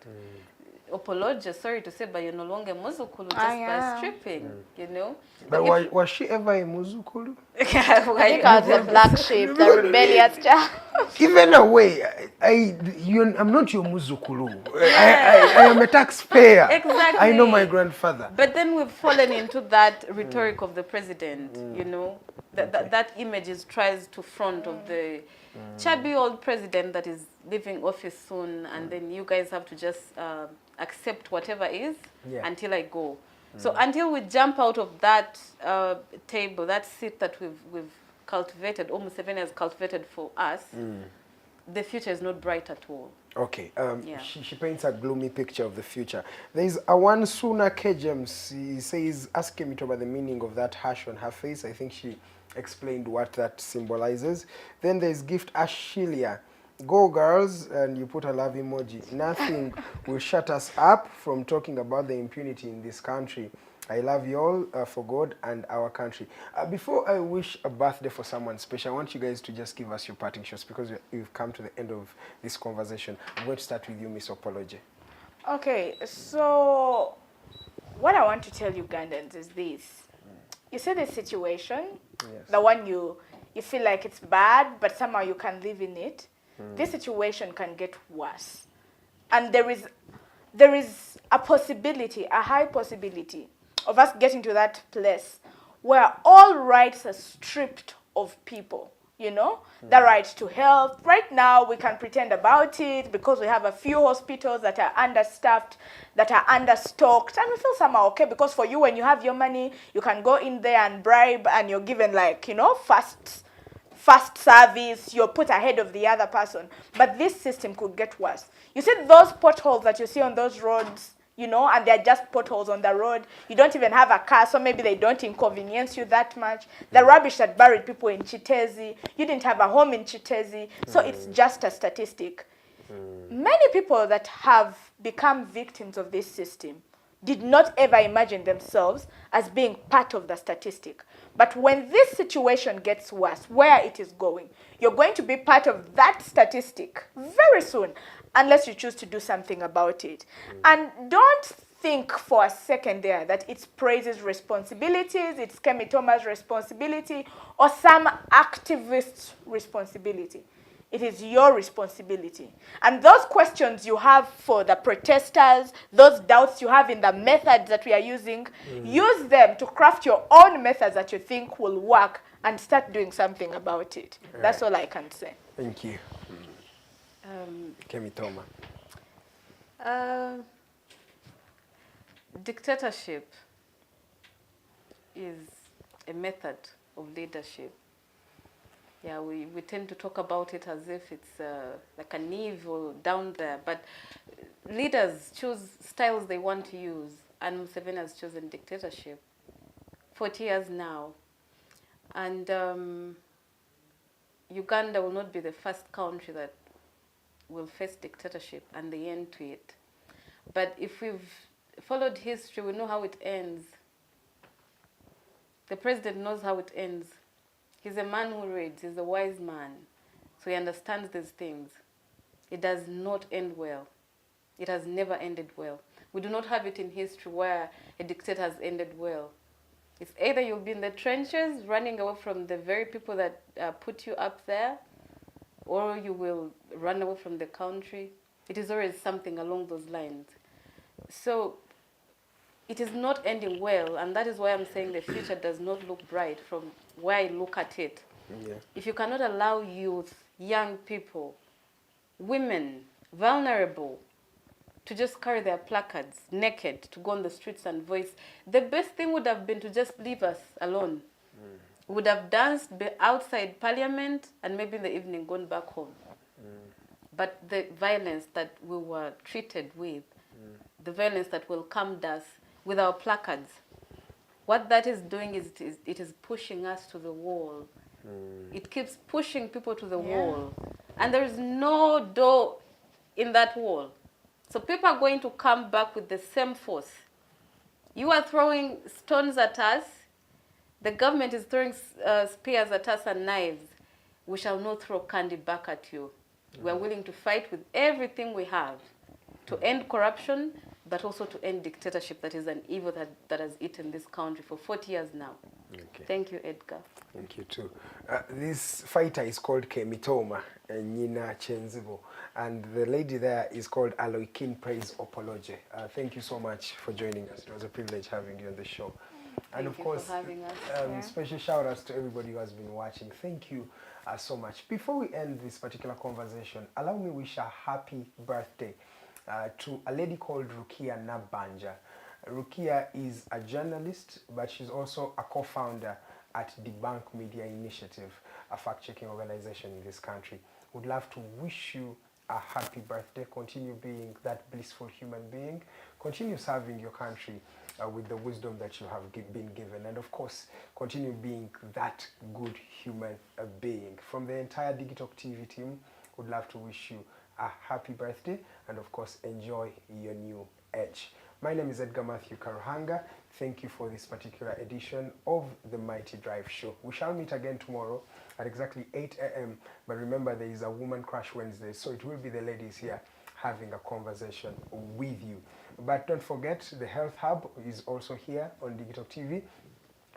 Opoloje, sorry to say, but you're no longer Muzukulu just by stripping, you know.
But was she ever a Muzukulu?
I think I was the black sheep, the rebellious child.
Even away, I'm not your Muzukulu. I am a taxpayer.
Exactly.
I know my grandfather.
But then we've fallen into that rhetoric of the president, you know. That image tries to front of the chubby old president that is leaving office soon, and then you guys have to just accept whatever is until I go. So until we jump out of that table, that seat that we've cultivated, or Museveni has cultivated for us, the future is not bright at all.
Okay, she paints a gloomy picture of the future. There's a one Nyina'Nkyenzibo K. He says, ask Kemitooma the meaning of that hash on her face. I think she explained what that symbolizes. Then there's Gift Ashilia. Go girls, and you put a love emoji. Nothing will shut us up from talking about the impunity in this country. I love you all for God and our country. Before I wish a birthday for someone special, I want you guys to just give us your parting shots because we've come to the end of this conversation. I'm going to start with you, Miss Opoloje.
Okay, so what I want to tell Ugandans is this. You see the situation, the one you feel like it's bad, but somehow you can live in it, this situation can get worse. And there is a possibility, a high possibility, of us getting to that place where all rights are stripped of people. You know, the right to health. Right now, we can pretend about it because we have a few hospitals that are understaffed, that are understocked, and we feel somehow okay because for you, when you have your money, you can go in there and bribe, and you're given like, you know, fast service. You're put ahead of the other person. But this system could get worse. You see those potholes that you see on those roads, you know, and they're just potholes on the road. You don't even have a car, so maybe they don't inconvenience you that much. The rubbish that buried people in Chitezi, you didn't have a home in Chitezi, so it's just a statistic. Many people that have become victims of this system did not ever imagine themselves as being part of the statistic. But when this situation gets worse, where it is going, you're going to be part of that statistic very soon, unless you choose to do something about it. And don't think for a second there that it's Praise's responsibilities, it's Kemitooma's responsibility, or some activist's responsibility. It is your responsibility. And those questions you have for the protesters, those doubts you have in the methods that we are using, use them to craft your own methods that you think will work and start doing something about it. Right. That's all I can say.
Thank you. Kemitooma.
Dictatorship is a method of leadership. Yeah, we tend to talk about it as if it's like an evil down there, but leaders choose styles they want to use, and Museveni has chosen dictatorship 40 years now. And Uganda will not be the first country that will face dictatorship and the end to it. But if we've followed history, we know how it ends. The president knows how it ends. He's a man who reads. He's a wise man. So he understands these things. It does not end well. It has never ended well. We do not have it in history where a dictator has ended well. It's either you'll be in the trenches running away from the very people that put you up there, or you will run away from the country. It is always something along those lines. So it is not ending well, and that is why I'm saying the future does not look bright from where I look at it. Yeah. If you cannot allow youth, young people, women, vulnerable, to just carry their placards naked, to go on the streets and voice, the best thing would have been to just leave us alone. We would have danced outside Parliament and maybe in the evening gone back home. But the violence that we were treated with, the violence that welcomed us with our placards, what that is doing is it is pushing us to the wall. It keeps pushing people to the wall. And there is no door in that wall. So people are going to come back with the same force. You are throwing stones at us. The government is throwing spears at us and knives. We shall not throw candy back at you. We are willing to fight with everything we have to end corruption, but also to end dictatorship that is an evil that has eaten this country for 40 years now. Okay. Thank you, Edgar.
Thank you, too. This fighter is called Kemitooma Nyina'Nkyenzibo, and the lady there is called Aloikin Praise Opoloje. Thank you so much for joining us. It was a privilege having you on the show. And of course, for having us. Special shout outs to everybody who has been watching. Thank you so much. Before we end this particular conversation, allow me to wish a happy birthday to a lady called Rukia Nabanja. Rukia is a journalist, but she's also a co-founder at Debunk Media Initiative, a fact-checking organization in this country. Would love to wish you a happy birthday. Continue being that blissful human being. Continue serving your country with the wisdom that you have been given. And of course, continue being that good human being. From the entire Digitalk TV team, would love to wish you a happy birthday and of course enjoy your new age. My name is Edgar Matthew Karuhanga. Thank you for this particular edition of the Mighty Drive Show. We shall meet again tomorrow at exactly 8 a.m. But remember, there is a Woman Crush Wednesday, so it will be the ladies here having a conversation with you. But don't forget, the Health Hub is also here on Digitalk TV.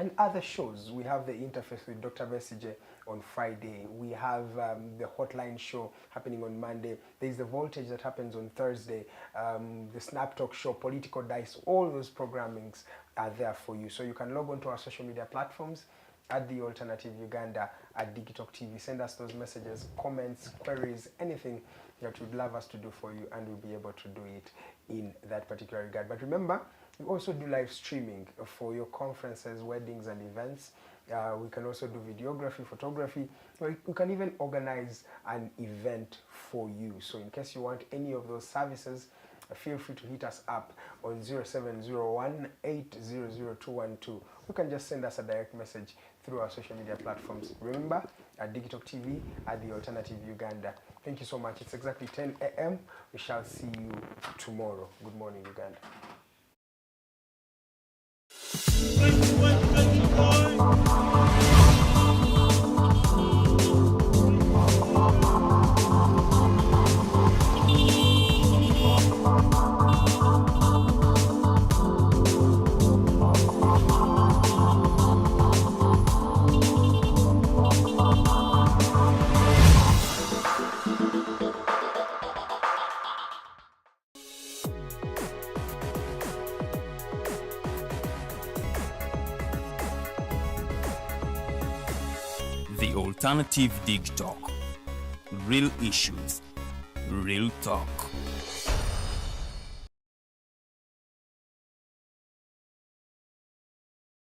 And other shows, we have the Interface with Dr. Besige on Friday. We have the Hotline show happening on Monday. There's the Voltage that happens on Thursday. The Snap Talk show, Political Dice, all those programmings are there for you. So you can log on to our social media platforms at The Alternative Uganda, at Digitalk TV. Send us those messages, comments, queries, anything that you'd love us to do for you, and we'll be able to do it in that particular regard. But remember, we also do live streaming for your conferences, weddings, and events. We can also do videography, photography, or we can even organize an event for you. So in case you want any of those services, feel free to hit us up on 0701 800212. You can just send us a direct message through our social media platforms. Remember, at Digitalk TV, at The Alternative Uganda. Thank you so much. It's exactly 10 a.m. We shall see you tomorrow. Good morning, Uganda.
The Alternative Dig Talk. Real issues, real talk.